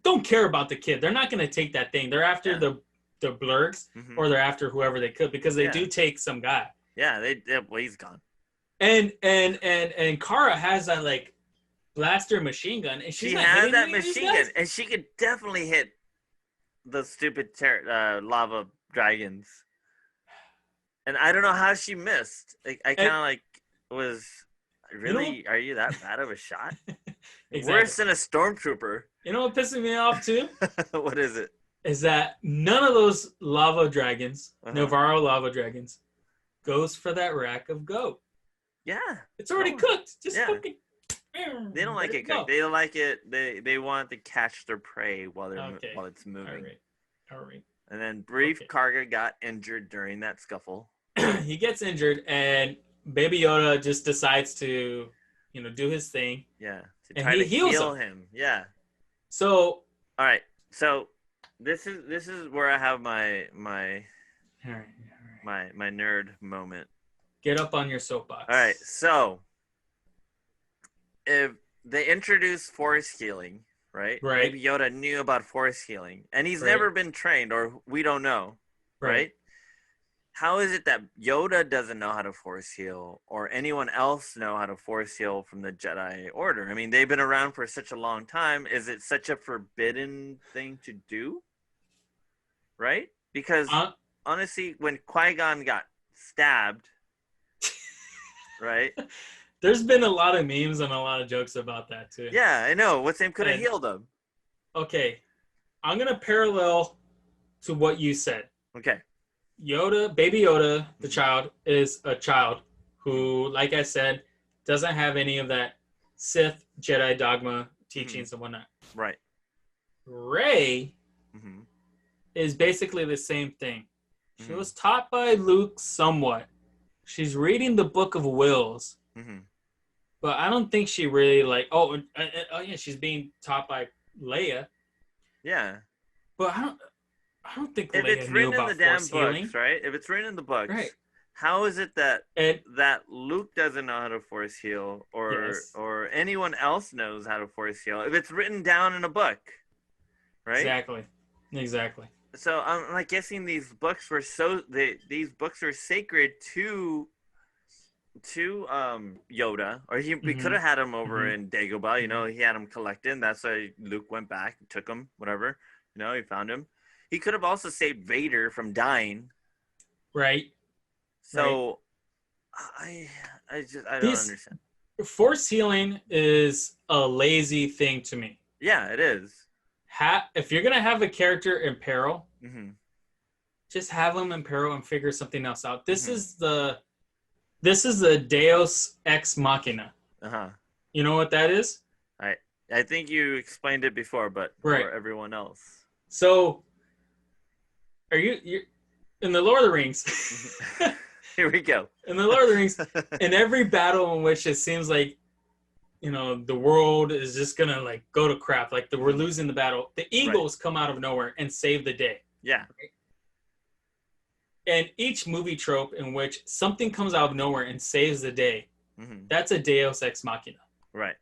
don't care about the kid. They're not going to take that thing. They're after the blurgs or they're after whoever they could because they do take some guy. Yeah, well, he's gone. And Cara has that like blaster machine gun, and she has that machine gun, and she could definitely hit the stupid lava dragons. And I don't know how she missed. Like, I kind of like was really. Are you that bad of a shot? Exactly. Worse than a stormtrooper. You know what pisses me off too? What is it? Is that none of those lava dragons, Navarro lava dragons, goes for that rack of goat. Yeah, it's already cooked. Just fucking. They don't like it cooked. They don't like it. They want to catch their prey while it's moving. All right. And then Karga got injured during that scuffle. He gets injured, and Baby Yoda just decides to, do his thing. Yeah, to try to heal him. Yeah. So, all right. So this is where I have my all right. my nerd moment. Get up on your All right. soapbox. So if they introduce force healing, right? Right. Maybe Yoda knew about force healing, and he's Right. never been trained, or we don't know, Right. right? How is it that Yoda doesn't know how to force heal, or anyone else know how to force heal from the Jedi Order? I mean, they've been around for such a long time. Is it such a forbidden thing to do, right? Because Uh, honestly, when Qui-Gon got stabbed, right? there's been a lot of memes and a lot of jokes about that too. Yeah, I know. What's name could have And healed him? okay, I'm gonna parallel to what you said. Okay. Yoda, baby Yoda, the Mhm. child, is a child Mhm. who, like I said, doesn't have any of that Sith Jedi dogma Mhm. teachings and whatnot. Right. Rey Mhm. is basically the same thing. She Mhm. was taught by Luke somewhat. She's reading the Book of Wills, Mhm. but I don't think she really like. Oh yeah, she's being taught by Leia, Yeah. but I don't think If it's Leia knew written in about the damn force books, healing. right? If it's written in the Right. books, how is it that And Luke doesn't know how to force heal, yes, or anyone else knows how to force heal? If it's written down in a book, right? exactly, exactly. So I'm like guessing these books were these books are sacred to Yoda, or we could Mm-hmm. have had him over Mm-hmm. in Dagobah. Mm-hmm. He had him collected. That's why Luke went back, took him, whatever. He found him. He could have also saved Vader from dying. Right, right. So I I don't This understand. force healing is a lazy thing to me. Yeah, it is. If you're gonna have a character in peril, Mm-hmm. just have them in peril and figure something else out. This Mm-hmm. is the Deus ex machina. Uh-huh. You know what that is? I I think you explained it before, but Right. for everyone else. So are you in the Lord of the Rings? Here we go. In the Lord of the Rings, in every battle in which it seems like the world is just gonna like go to crap, like we're Mhm. losing the battle, the Right. Eagles come out of nowhere and save the day. Yeah. And each movie trope in which something comes out of nowhere and saves the day, Hmm. that's a Deus ex machina. Right.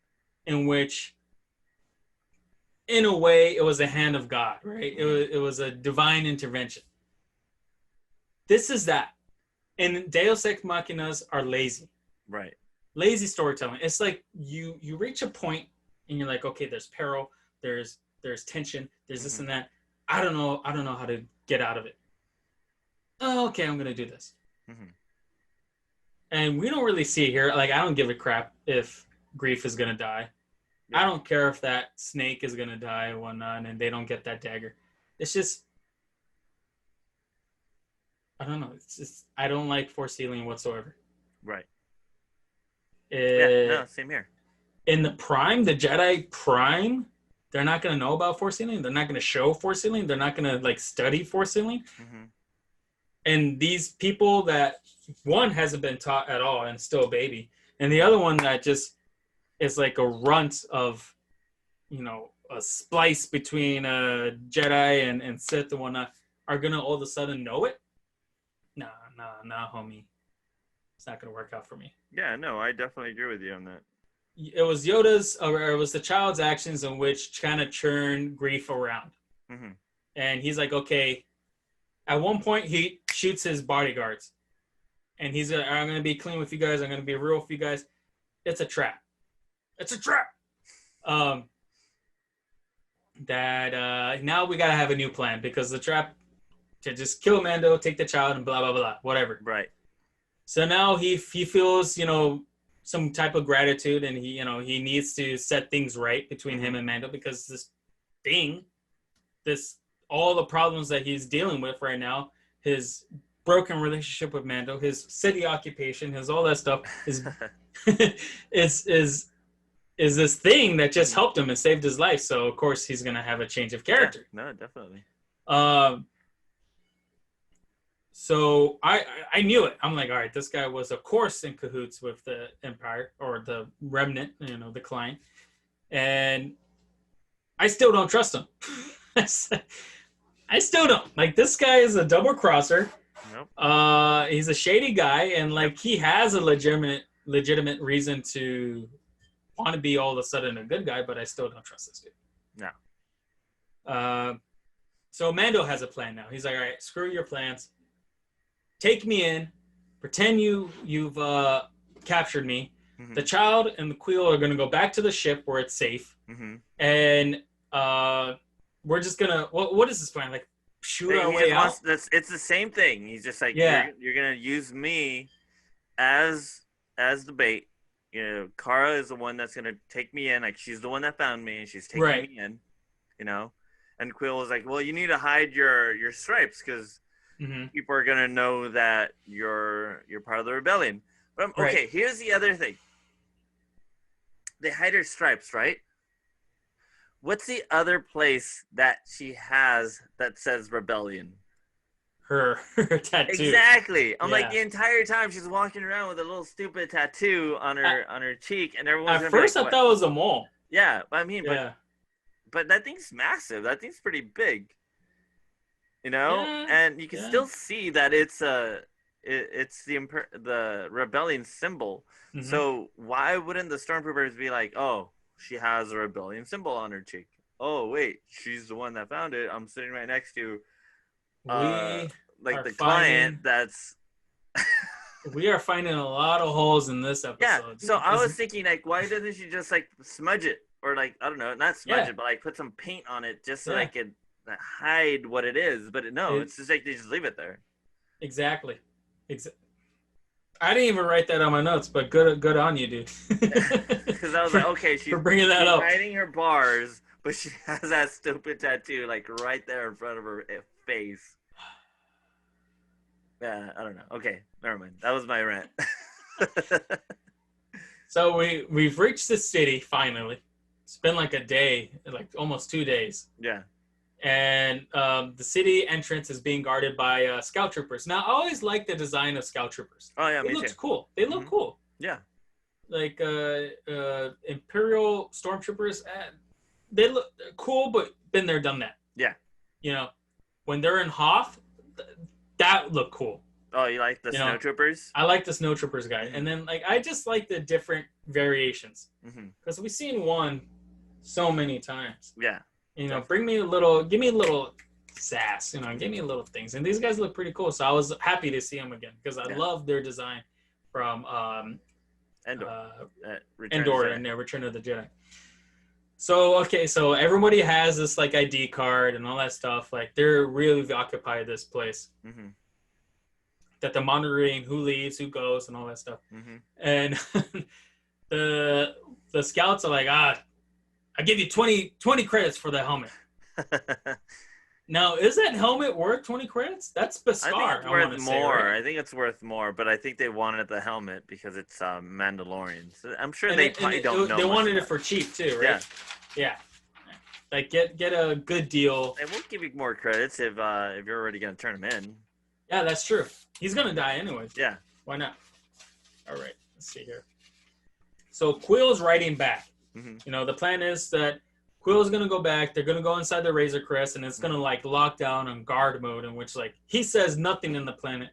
In which, in a way, it was a hand of God, right? Hmm. It was a divine intervention. This is that. And Deus ex machinas are lazy. Right. Lazy storytelling. It's like you reach a point and you're like, okay, there's peril, there's tension, there's this Hmm. and that. I don't know how to get out of it. Oh, okay, I'm gonna do this. Hmm. And we don't really see it here. Like, I don't give a crap if Grief is gonna die. I Yeah. don't care if that snake is gonna die or whatnot, and they don't get that dagger. It's just I don't know. It's just I don't like force healing whatsoever. Right. Yeah. No. It, Same here. in the Prime, the Jedi Prime, they're not gonna know about force healing. They're not gonna show force healing. They're not gonna like study force healing. Hmm. And these people that one hasn't been taught at all and still a baby, and the Hmm. other one that just is like a runt of a splice between Jedi and Sith and whatnot are gonna all of a sudden know it. Nah, homie. It's not gonna work out for me. Yeah. No, I definitely agree with you on that. It was Yoda's, or it was the child's actions in which kind of churn Grief around. Hmm. And he's like, okay. At one point, he shoots his bodyguards, and he's like, I'm gonna be clean with you guys. I'm gonna be real with you guys. It's a trap. It's a trap. Um, that now we gotta have a new plan because the trap to just kill Mando, take the child, and blah blah blah, whatever. Right. So now he feels some type of gratitude, and he needs to set things right between him Hmm. and Mando because thing, this all the problems that he's dealing with right now, his broken relationship with Mando, his city occupation, his all that stuff is is this thing that just Hmm. helped him and saved his life. So of course he's gonna have a change of Yeah. character. No, definitely. Um, so I knew it. I'm like, all right, this guy was of course in cahoots with the Empire or the Remnant, the client, and I still don't trust him. I still don't. Like, this guy is a double crosser. Nope. He's a shady guy, and like Yep. he has a legitimate reason to want to be all of a sudden a good guy, but I still don't trust this dude. No. So Mando has a plan now. He's like, all right, screw your plans. Take me in. Pretend you've captured me. Mm-hmm. The child and the Quill are gonna go back to the ship where it's safe, Mm-hmm. and we're just gonna. What is this plan? Like, shoot our way out? It's the same thing. He's just like, Yeah. you're gonna use me as the bait. You know, Kara is the one that's gonna take me in. Like, she's the one that found me, and she's taking me in. You know, and Quill is like, well, you need to hide your stripes because people are gonna know that you're part of the rebellion. But okay, here's the other thing. They hide her stripes, right? What's the other place that she has that says rebellion? Her tattoo. Exactly. I'm like, the entire time she's walking around with a little stupid tattoo on her cheek, and everyone's at first like, I thought it was a mole. Yeah, but I mean, but that thing's massive. That thing's pretty big. You know, and you can still see that it's the rebellion symbol. Mm-hmm. So why wouldn't the stormtroopers be like, oh, she has a rebellion symbol on her cheek? Oh wait, she's the one that found it. I'm sitting right next to the client that's we are finding a lot of holes in this episode. Yeah, so I was thinking, like, why doesn't she just like smudge it, or like, I don't know, not smudge it, but like put some paint on it just so I could hide what it is? But it's just like they just leave it there. Exactly. I didn't even write that on my notes, but good on you, dude. Because I was like, okay, she's bringing that up. Hiding her bars, but she has that stupid tattoo like right there in front of her face. Yeah, I don't know. Okay, never mind. That was my rant. So we've reached the city finally. It's been like a day, like almost 2 days. Yeah. And the city entrance is being guarded by scout troopers. Now, I always like the design of scout troopers. Oh yeah, me too. It looks cool. They look cool. Yeah. Like Imperial stormtroopers, they look cool, but been there, done that. Yeah. You know, when they're in Hoth, that looked cool. Oh, you like the snow troopers? I like the snow troopers guy, and then like I just like the different variations because we've seen one so many times. Yeah. You know, give me a little sass, you know, give me a little things. And these guys look pretty cool. So I was happy to see them again because I love their design from Endor and Return of the Jedi. So, okay, so everybody has this like ID card and all that stuff. Like they're really occupy this place. That they're monitoring who leaves, who goes, and all that stuff. And the scouts are like, I give you 20 credits for that helmet. Now, is that helmet worth 20 credits? That's Pascal. I think it's worth more. Right? I think it's worth more, but I think they wanted the helmet because it's Mandalorian. So I'm sure they probably don't know. They wanted it for cheap too, right? Yeah. Like get a good deal. They won't give you more credits if you're already gonna turn him in. Yeah, that's true. He's gonna die anyways. Yeah. Why not? All right. Let's see here. So Quill's writing back. You know, the plan is that Quill's going to go back. They're going to go inside the Razor Crest, and it's going to, like, lock down on guard mode, in which, like, he says nothing in the planet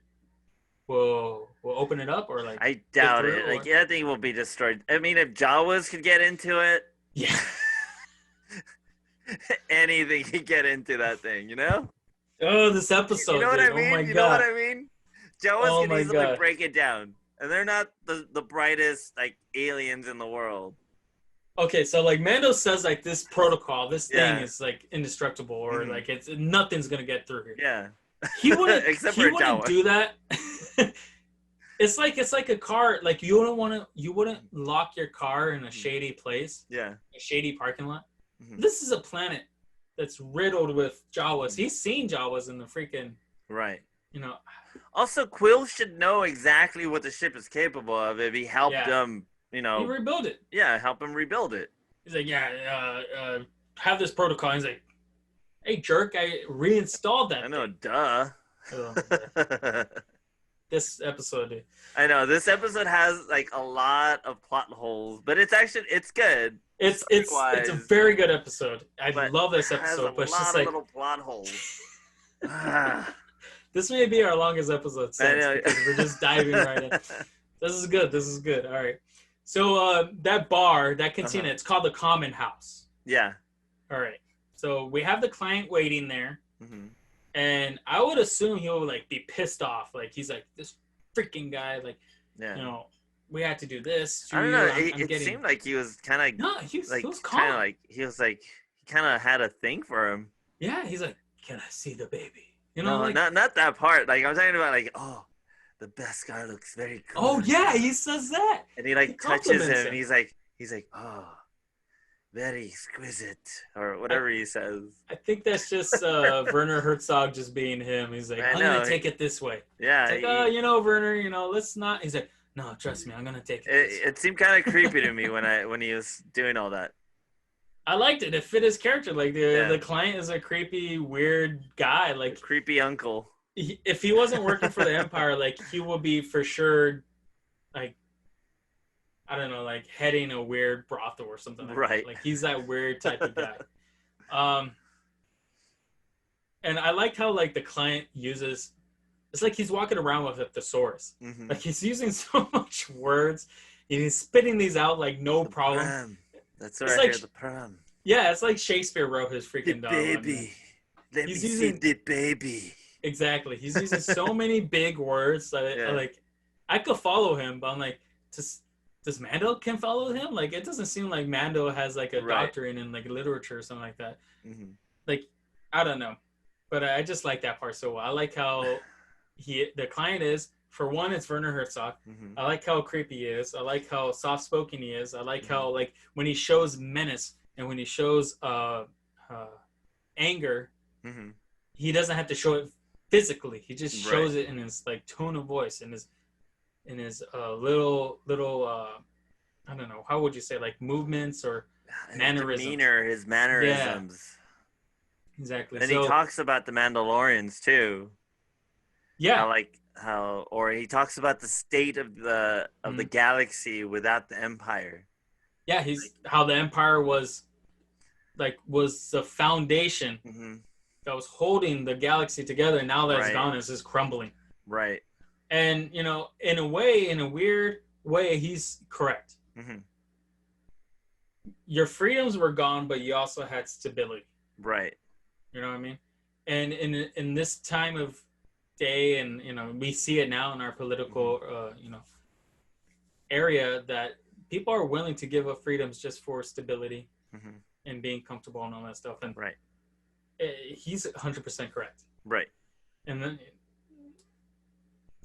will open it up, or, like... I doubt it. Like, I think it will be destroyed. I mean, if Jawas could get into it... Yeah. Anything could get into that thing, you know? Oh, this episode, You know what I mean? Oh, my you God. know what I mean? Jawas can easily break it down. And they're not the brightest, like, aliens in the world. Okay, so, like, Mando says, like, this protocol, this thing is, like, indestructible, or, like, nothing's going to get through here. Yeah. He wouldn't do that. It's like a car, like, you wouldn't lock your car in a shady place. Yeah. A shady parking lot. This is a planet that's riddled with Jawas. He's seen Jawas in the freaking... Right. You know... Also, Quill should know exactly what the ship is capable of if he helped them, you know... He rebuild it. Yeah, help him rebuild it. He's like, have this protocol. He's like, hey, jerk, I reinstalled that. I know, duh. Oh, this episode, dude. I know, this episode has, like, a lot of plot holes, but it's good. It's a very good episode. I love this episode, but it's just like little plot holes. This may be our longest episode since because we're just diving right in. This is good. All right. So that bar, that cantina, it's called the Common House. Yeah. All right. So we have the client waiting there, and I would assume he would like be pissed off. Like he's like, this freaking guy, like, you know, we had to do this. I don't know. It seemed like he was kind of he was calm. Kind of like he kind of had a thing for him. Yeah, he's like, can I see the baby? You know, like, not that part. Like I'm talking about, like, oh, the best guy looks very good. Oh yeah, he says that. And he like touches him, and he's like, oh, very exquisite, or whatever he says. I think that's just Werner Herzog just being him. He's like, I'm gonna take it this way. Yeah. It's like, Werner, let's not. He's like, no, trust me, I'm gonna take it. It seemed kind of creepy to me when he was doing all that. I liked it. It fit his character. Like the client is a creepy, weird guy. Like creepy uncle. If he wasn't working for the Empire, like he would be for sure, like, I don't know, like heading a weird brothel or something like that. Like he's that weird type of guy. And I like how like the client uses. It's like he's walking around with a thesaurus. Like he's using so much words. He's spitting these out like no problem. That's right. Like, the prom. Yeah, it's like Shakespeare wrote his freaking baby. I mean, Let me see the baby. Exactly. He's using so many big words that like I could follow him, but I'm like, does Mando can follow him? Like it doesn't seem like Mando has like a doctorate in like literature or something like that. Like I don't know, but I just like that part so well. I like how the client is. For one, it's Werner Herzog. I like how creepy he is. I like how soft-spoken he is. I like how, like, when he shows menace and when he shows anger, he doesn't have to show it physically. He just shows it in his, like, tone of voice, in his little I don't know, how would you say, like, movements or mannerisms. Demeanor, his mannerisms. Yeah. Exactly. And he talks about the Mandalorians, too. Yeah. Or he talks about the state of the galaxy without the Empire. Yeah, how the Empire was the foundation that was holding the galaxy together, and now that it's gone, it's just crumbling. Right. And in a weird way, he's correct. Your freedoms were gone, but you also had stability. Right. You know what I mean? And in this time of day, and we see it now in our political area, that people are willing to give up freedoms just for stability and being comfortable and all that stuff. And he's 100% correct. Right. And then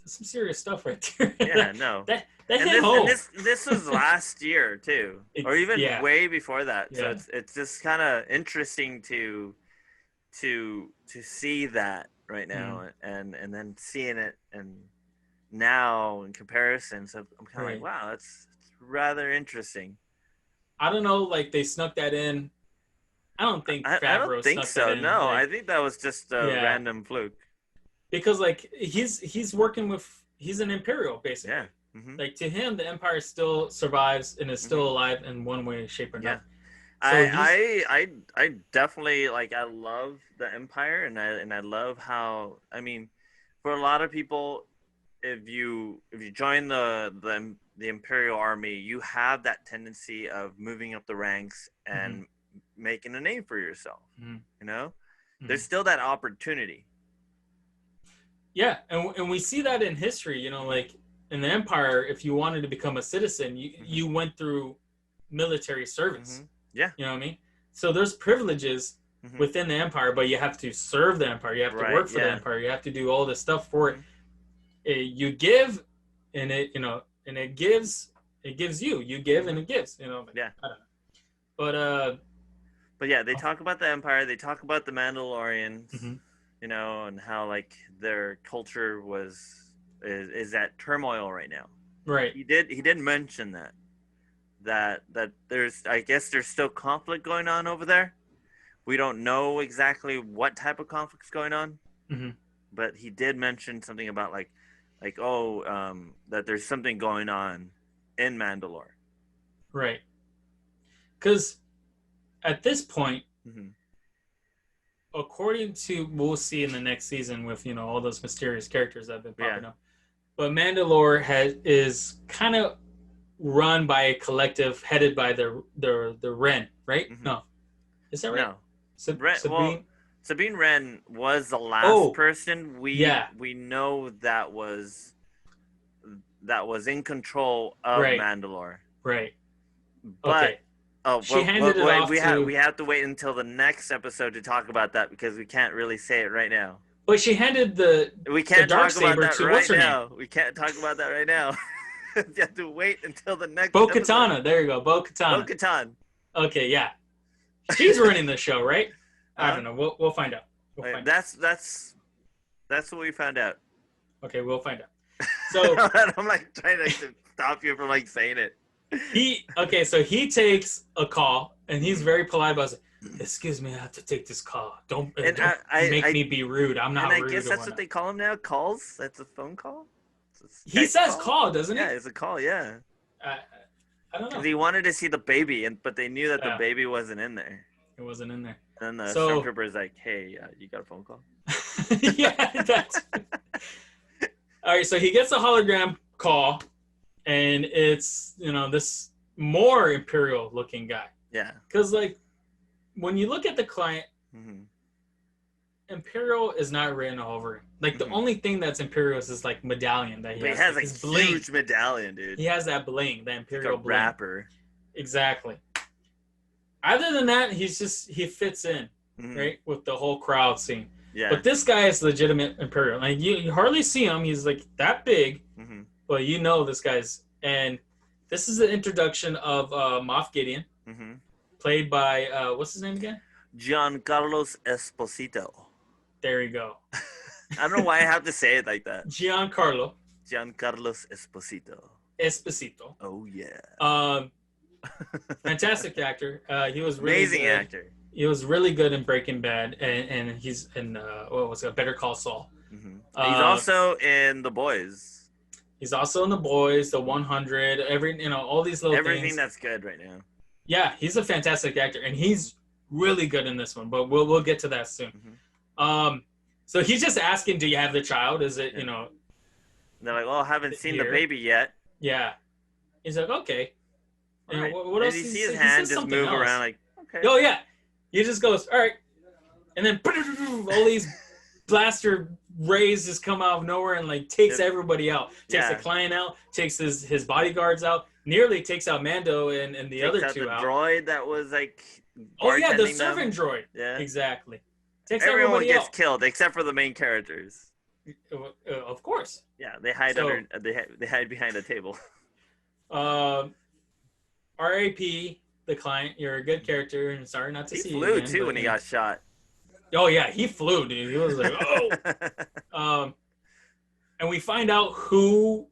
some serious stuff right there. Yeah, no. that hit home. This was last year too, or even way before that. So it's just kind of interesting to see that right now, and then seeing it and now in comparison. So I'm kind of like, wow, that's rather interesting. I don't know, like they snuck that in. I don't think Favreau I don't think snuck so. that in. No, like, I think that was just a random fluke. Because like he's working with, he's an Imperial basically. Yeah. Like to him, the Empire still survives and is still alive in one way, shape, or another. So I definitely like. I love the Empire, and I love how. I mean, for a lot of people, if you join the Imperial Army, you have that tendency of moving up the ranks and making a name for yourself. There's still that opportunity. Yeah, and we see that in history. Like in the Empire, if you wanted to become a citizen, you went through military service. Yeah. You know what I mean? So there's privileges within the Empire, but you have to serve the Empire. You have to work for the Empire. You have to do all this stuff for it. You give, and it gives you. You give and it gives. I don't know. But yeah, they talk about the Empire. They talk about the Mandalorians. And how like their culture is at turmoil right now. Right. He did mention that there's, I guess there's still conflict going on over there. We don't know exactly what type of conflict's going on, but he did mention something about that there's something going on in Mandalore. Right. because at this point, Mm-hmm. according to we'll see in the next season with all those mysterious characters that have been popping up, but Mandalore is kind of run by a collective headed by the Wren, right? Mm-hmm. No, is that right? No, Sabine. Well, Sabine Wren was the last person we know that was in control of Mandalore. Right. But okay. She handed it off we have to wait until the next episode to talk about that because we can't really say it right now. But she handed we can't dark talk about saber that to right what's her now. name? We can't talk about that right now. You have to wait until the next Bo-Katan. There you go, Bo-Katan. Bo-Katan. Okay, yeah. She's running the show, right? I don't know. We'll find out. That's what we found out. Okay, we'll find out. So I'm like trying to stop you from like saying it. So he takes a call and he's very polite about it. Excuse me, I have to take this call. Don't make me be rude. I'm not rude. And I guess that's what they call him now. Calls. That's a phone call. He says call, doesn't he? Yeah, it's a call. Yeah. I don't know. Because he wanted to see the baby, but they knew that the baby wasn't in there. It wasn't in there. And the stormtrooper is like, "Hey, you got a phone call?" Yeah, that's. All right, so he gets a hologram call, and it's this more imperial looking guy. Yeah. Because when you look at the client, mm-hmm. Imperial is not written over. Like the only thing that's Imperial is this medallion that he has. He has a huge medallion, dude. He has that bling, the Imperial like a bling. Rapper. Exactly. Other than that, he fits in, right, with the whole crowd scene. Yeah. But this guy is legitimate Imperial. Like you hardly see him. He's like that big, but this guy's. And this is the introduction of Moff Gideon, played by what's his name again? Giancarlo Esposito. There you go. I don't know why I have to say it like that. Giancarlo Esposito. Esposito. Oh yeah. Fantastic actor. He was really amazing good. Actor. He was really good in Breaking Bad, and he's in what was it? Better Call Saul. He's also in The Boys. He's also in The Boys, The 100, all these little everything things. That's good right now. Yeah, he's a fantastic actor, and he's really good in this one. But we'll get to that soon. So he's just asking, do you have the child? Is it They're like, well, I haven't seen the baby yet. Yeah. He's like, okay. And right. what else? You see his hand just move around like, okay. Oh yeah. He just goes, all right, and then all these blaster rays just come out of nowhere and takes everybody out. Takes the client out. Takes his bodyguards out. Nearly takes out Mando and the other two out. The droid that was oh yeah, the servant droid. Yeah, exactly. Takes everyone gets out. killed except for the main characters. Of course. Yeah, they hide they hide behind a table. R.A.P. the client. You're a good character, and sorry not to see you. He flew again, too when he got shot. Oh yeah, he flew, dude. He was like, oh. And we find out who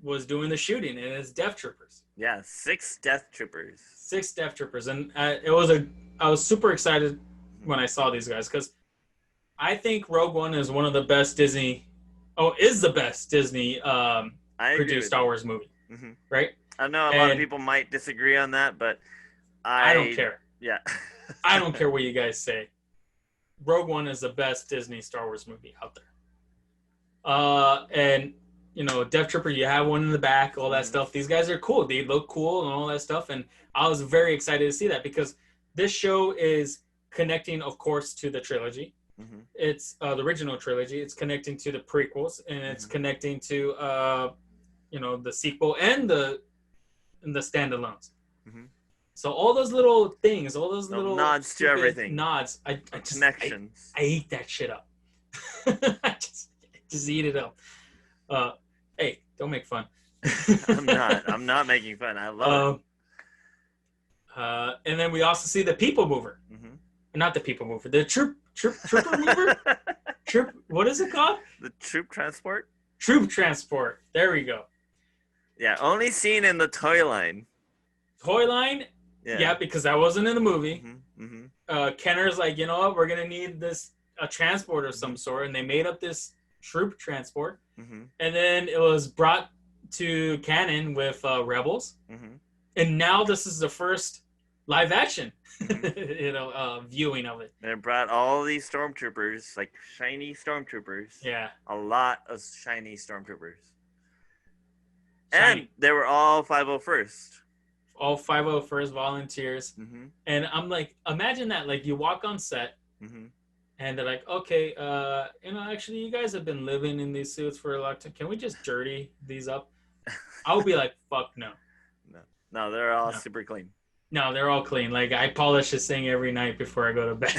was doing the shooting, and it's Death Troopers. Yeah, 6 Death Troopers. 6 Death Troopers, and I was super excited when I saw these guys because I think Rogue One is one of the best Disney. Oh, is the best Disney produced Star Wars movie, right? I know a lot of people might disagree on that, but I don't care. Yeah. I don't care what you guys say. Rogue One is the best Disney Star Wars movie out there. And, Death Trooper, you have one in the back, all that stuff. These guys are cool. They look cool and all that stuff. And I was very excited to see that because this show is connecting, of course, to the trilogy. It's the original trilogy. It's connecting to the prequels, and it's connecting to, the sequel and the standalones. So all those little things, all those little nods to everything, nods. I just connections. I eat that shit up. I just eat it up. Hey, don't make fun. I'm not making fun. I love it. And then we also see the people mover. Not the people mover. The trooper mover. What is it called? The troop transport. Troop transport. There we go. Yeah, only seen in the toy line. Toy line? Yeah, because that wasn't in the movie. Kenner's like, you know what? We're gonna need a transport of some sort, and they made up this troop transport, and then it was brought to canon with Rebels, and now this is the first live action, Mm-hmm. viewing of it. And it brought all these stormtroopers, like shiny stormtroopers. Yeah, A lot of shiny stormtroopers. shiny. And they were all 501st. All 501st volunteers. Mm-hmm. And I'm like, imagine that. Like, you walk on set, Mm-hmm. and they're like, okay, actually, you guys have been living in these suits for a long time. Can we just dirty these up? I would be like, fuck no. No, they're all super clean. No, they're all clean. Like, I polish this thing every night before I go to bed.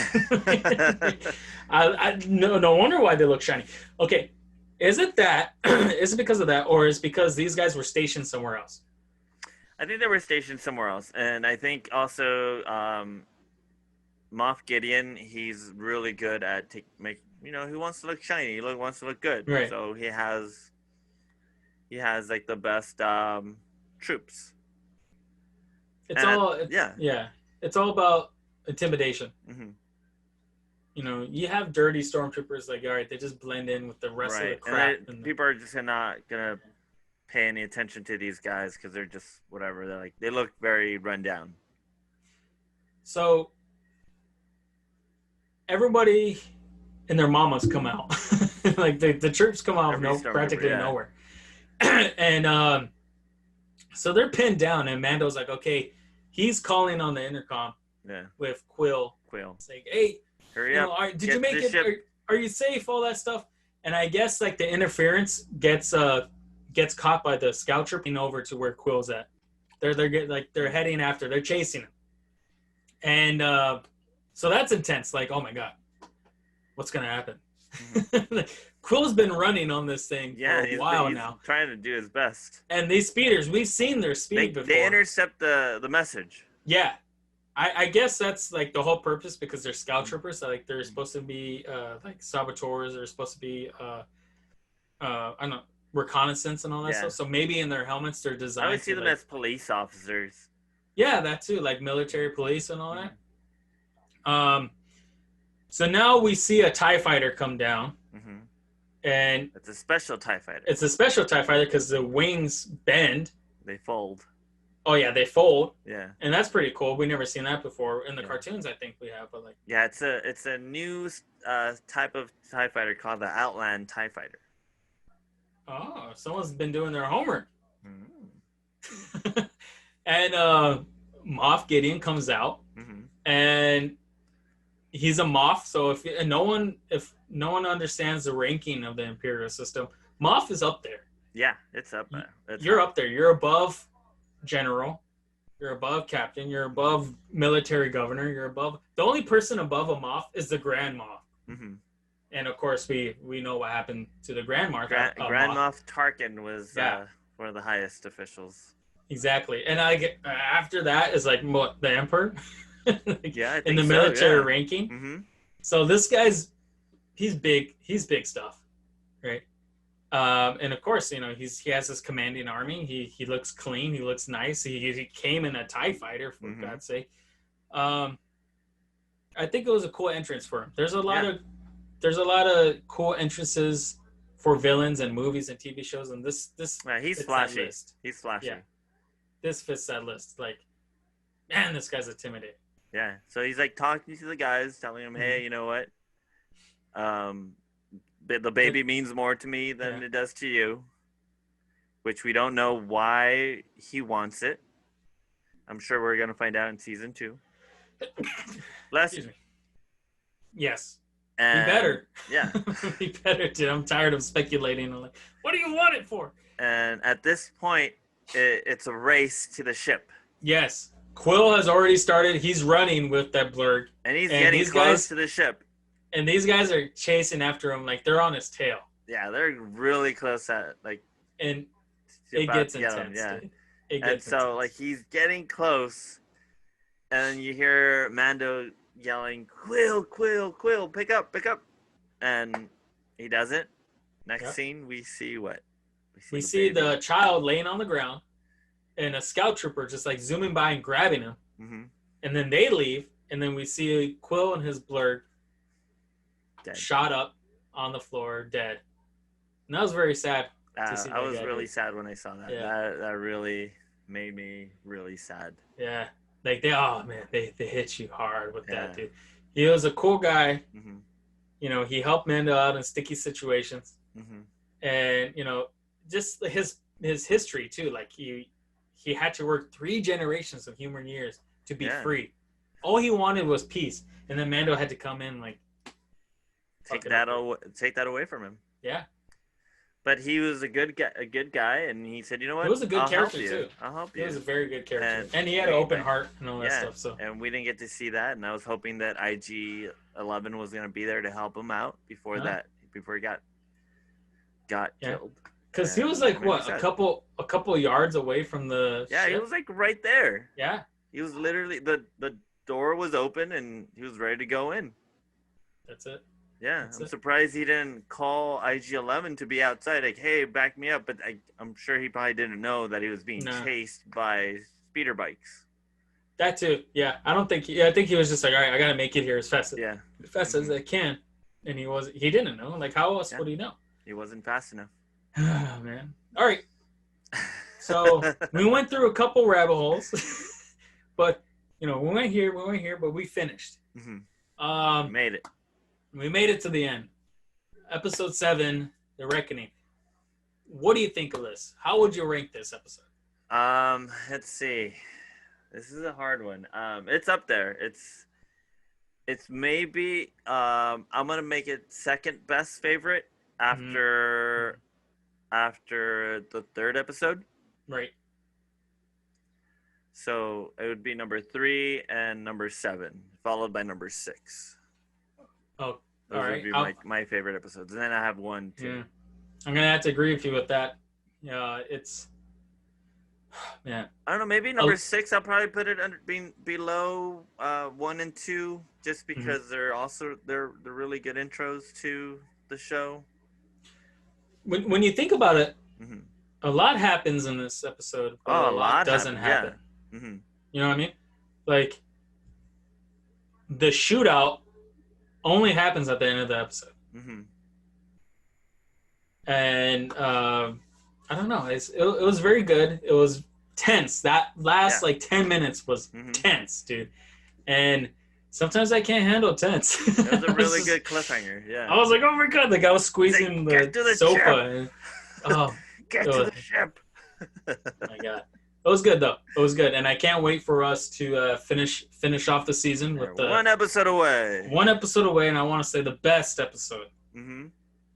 No wonder why they look shiny. Okay, is it that? Is it because of that, or is it because these guys were stationed somewhere else? I think they were stationed somewhere else, and I think also Moff Gideon, he's really good at he wants to look shiny, he wants to look good, right? So he has like the best troops. It's all about intimidation. Mm-hmm. You have dirty stormtroopers, like, all right, they just blend in with the rest of the crap. And people are just not gonna pay any attention to these guys because they're just whatever. They look very run down. So everybody and their mamas come out. Like the troops come out of practically nowhere. And so they're pinned down, and Mando's like, okay, he's calling on the intercom with Quill. It's like, hey, hurry up. Did you make it? Are you safe? All that stuff. And I guess like the interference gets caught by the scout trooper over to where Quill's at. They're heading after. They're chasing him. And so that's intense. Like, oh my god, what's gonna happen? Mm-hmm. Quill's been running on this thing for a while now, trying to do his best. And these speeders, we've seen their speed before. They intercept the message. Yeah, I guess that's like the whole purpose, because they're scout troopers. So, like, they're supposed to be like saboteurs. They're supposed to be I don't know, reconnaissance and all that stuff. So maybe in their helmets they're designed. I would see them as police officers. Yeah, that too, like military police and all that. So now we see a TIE fighter come down. Mm-hmm. And it's a special TIE fighter. It's a special TIE fighter because the wings bend. They fold. Oh yeah, they fold. Yeah. And that's pretty cool. We've never seen that before in the cartoons. I think we have, but like. Yeah, it's a new type of TIE fighter called the Outland TIE fighter. Oh, someone's been doing their homework. And Moff Gideon comes out, and he's a Moff. So if no one understands the ranking of the Imperial system, Moff is up there. Yeah, it's up there. You're up there. You're above General. You're above Captain. You're above Military Governor. You're above. The only person above a Moff is the Grand Moff. Mm-hmm. And of course, we know what happened to the Grand Moff. Grand Moff Tarkin was one of the highest officials. Exactly, and after that is like what, the Emperor. Yeah, I think in the military so, ranking. Mm-hmm. So this guy's he's big stuff, right? And of course, he has his commanding army. He looks clean. He looks nice. He came in a TIE fighter, for God's sake. I think it was a cool entrance for him. There's a lot of cool entrances for villains and movies and TV shows, and this he's flashy. He's flashy. Yeah. This fits that list. Like, man, this guy's intimidating. Yeah. So he's like talking to the guys, telling them, "Hey, you know what? The baby means more to me than it does to you." Which we don't know why he wants it. I'm sure we're gonna find out in season 2. Excuse me. Yes. And, be better. Yeah. Be better, dude. I'm tired of speculating. I'm like, what do you want it for? And at this point, it's a race to the ship. Yes. Quill has already started. He's running with that blurg. And he's getting close to the ship. And these guys are chasing after him like they're on his tail. Yeah, they're really close at like. And it gets intense. Yeah. Dude. It gets intense. So like he's getting close, and you hear Mando yelling, "Quill, Quill, Quill, pick up," and he doesn't. Next scene, we see what? We see the child laying on the ground, and a scout trooper just like zooming by and grabbing him. Mm-hmm. And then they leave, and then we see Quill and his blurg shot up on the floor, dead. And that was very sad. I was really sad when I saw that. Yeah. That really made me really sad. Yeah. Like they hit you hard with that, dude. He was a cool guy. Mm-hmm. You know, he helped Mando out in sticky situations, Mm-hmm. and you know, just his history too. Like he had to work 3 generations of human years to be free. All he wanted was peace, and then Mando had to come in like take that away from him. Yeah. But he was a good guy, and he said, "You know what? He was a good character too. I'll help you." He was a very good character, and he had an open heart and all that stuff. So, and we didn't get to see that, and I was hoping that IG-11 was going to be there to help him out before he got killed. Because he was like what a couple yards away from the ship? He was like right there. Yeah, he was literally the door was open, and he was ready to go in. That's it. Yeah, I'm surprised he didn't call IG-11 to be outside, like, hey, back me up. But I'm sure he probably didn't know that he was being chased by speeder bikes. That too, yeah. I think he was just like, all right, I got to make it here as fast as I can. And he didn't know. Like, how else would he know? He wasn't fast enough. Oh, man. All right. So we went through a couple rabbit holes. But, you know, we went here, but we finished. Mm-hmm. Made it. We made it to the end. Episode 7, The Reckoning. What do you think of this? How would you rank this episode? Let's see. This is a hard one. It's up there. It's maybe I'm gonna make it second best favorite after the third episode. Right. So it would be number 3 and number 7, followed by number 6. Oh, those would be my favorite episodes. And then I have 1, 2. Yeah. I'm going to have to agree with you with that. Yeah, it's... Man. I don't know. Maybe number 6, I'll probably put it under being below 1 and 2, just because they're really good intros to the show. When you think about it, a lot happens in this episode. A lot doesn't happen. Yeah. Mm-hmm. You know what I mean? Like, the shootout only happens at the end of the episode. Mm-hmm. And I don't know. It was very good. It was tense. That last 10 minutes was tense, dude. And sometimes I can't handle tense. It was a really good cliffhanger. Yeah. I was like, oh my god! Like I was squeezing the sofa. And, get to the ship. Oh my god. It was good though. It was good, and I can't wait for us to finish off the season with one episode away. One episode away, and I want to say the best episode.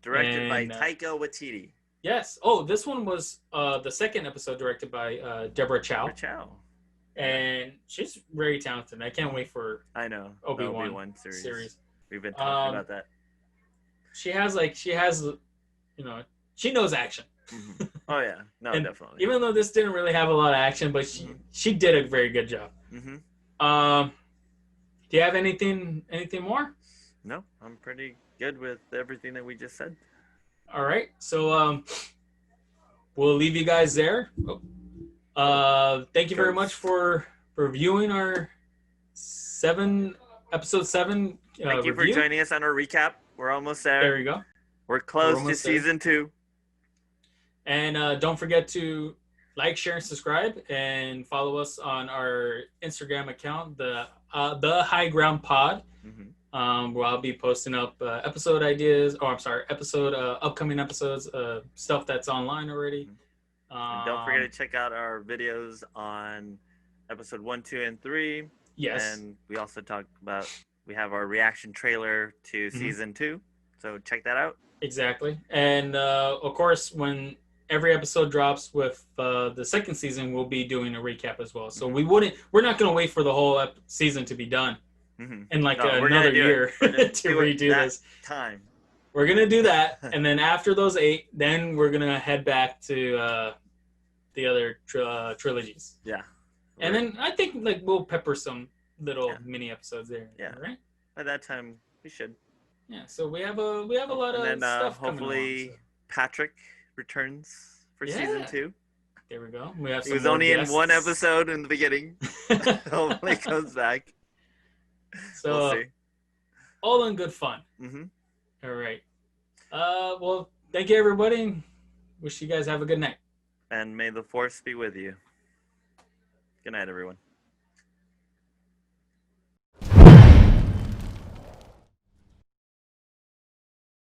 Directed by Taika Watiti. Yes. Oh, this one was the second episode directed by Deborah Chow. And she's very talented. I can't wait for Obi-Wan series. We've been talking about that. She has, you know, she knows action. Oh yeah, no, definitely. Even though this didn't really have a lot of action, but she did a very good job. Do you have anything more? No, I'm pretty good with everything that we just said. All right, so we'll leave you guys there. Thank you very much for viewing our episode 7. Thank you for joining us on our recap. We're almost there. There we go. We're close to season 2. And don't forget to like, share, and subscribe, and follow us on our Instagram account, the Highground Pod. Where I'll be posting up episode ideas. Upcoming episodes, stuff that's online already. And don't forget to check out our videos on episode 1, 2, and 3. Yes. And we also we have our reaction trailer to season 2. So check that out. Exactly. And of course, when every episode drops with the second season, we'll be doing a recap as well. So we're not going to wait for the whole season to be done in another year to redo this. We're going to do that. And then after those 8, then we're going to head back to the other trilogies. Yeah. And then I think we'll pepper some little mini episodes there. Yeah. Right? By that time, we should. Yeah. So we have a lot of stuff coming hopefully along, so. Patrick returns for season 2. There we go. We have. He was only in one episode in the beginning. Hopefully, comes back. So, we'll see. All in good fun. All right. Well, thank you, everybody. Wish you guys have a good night. And may the force be with you. Good night, everyone.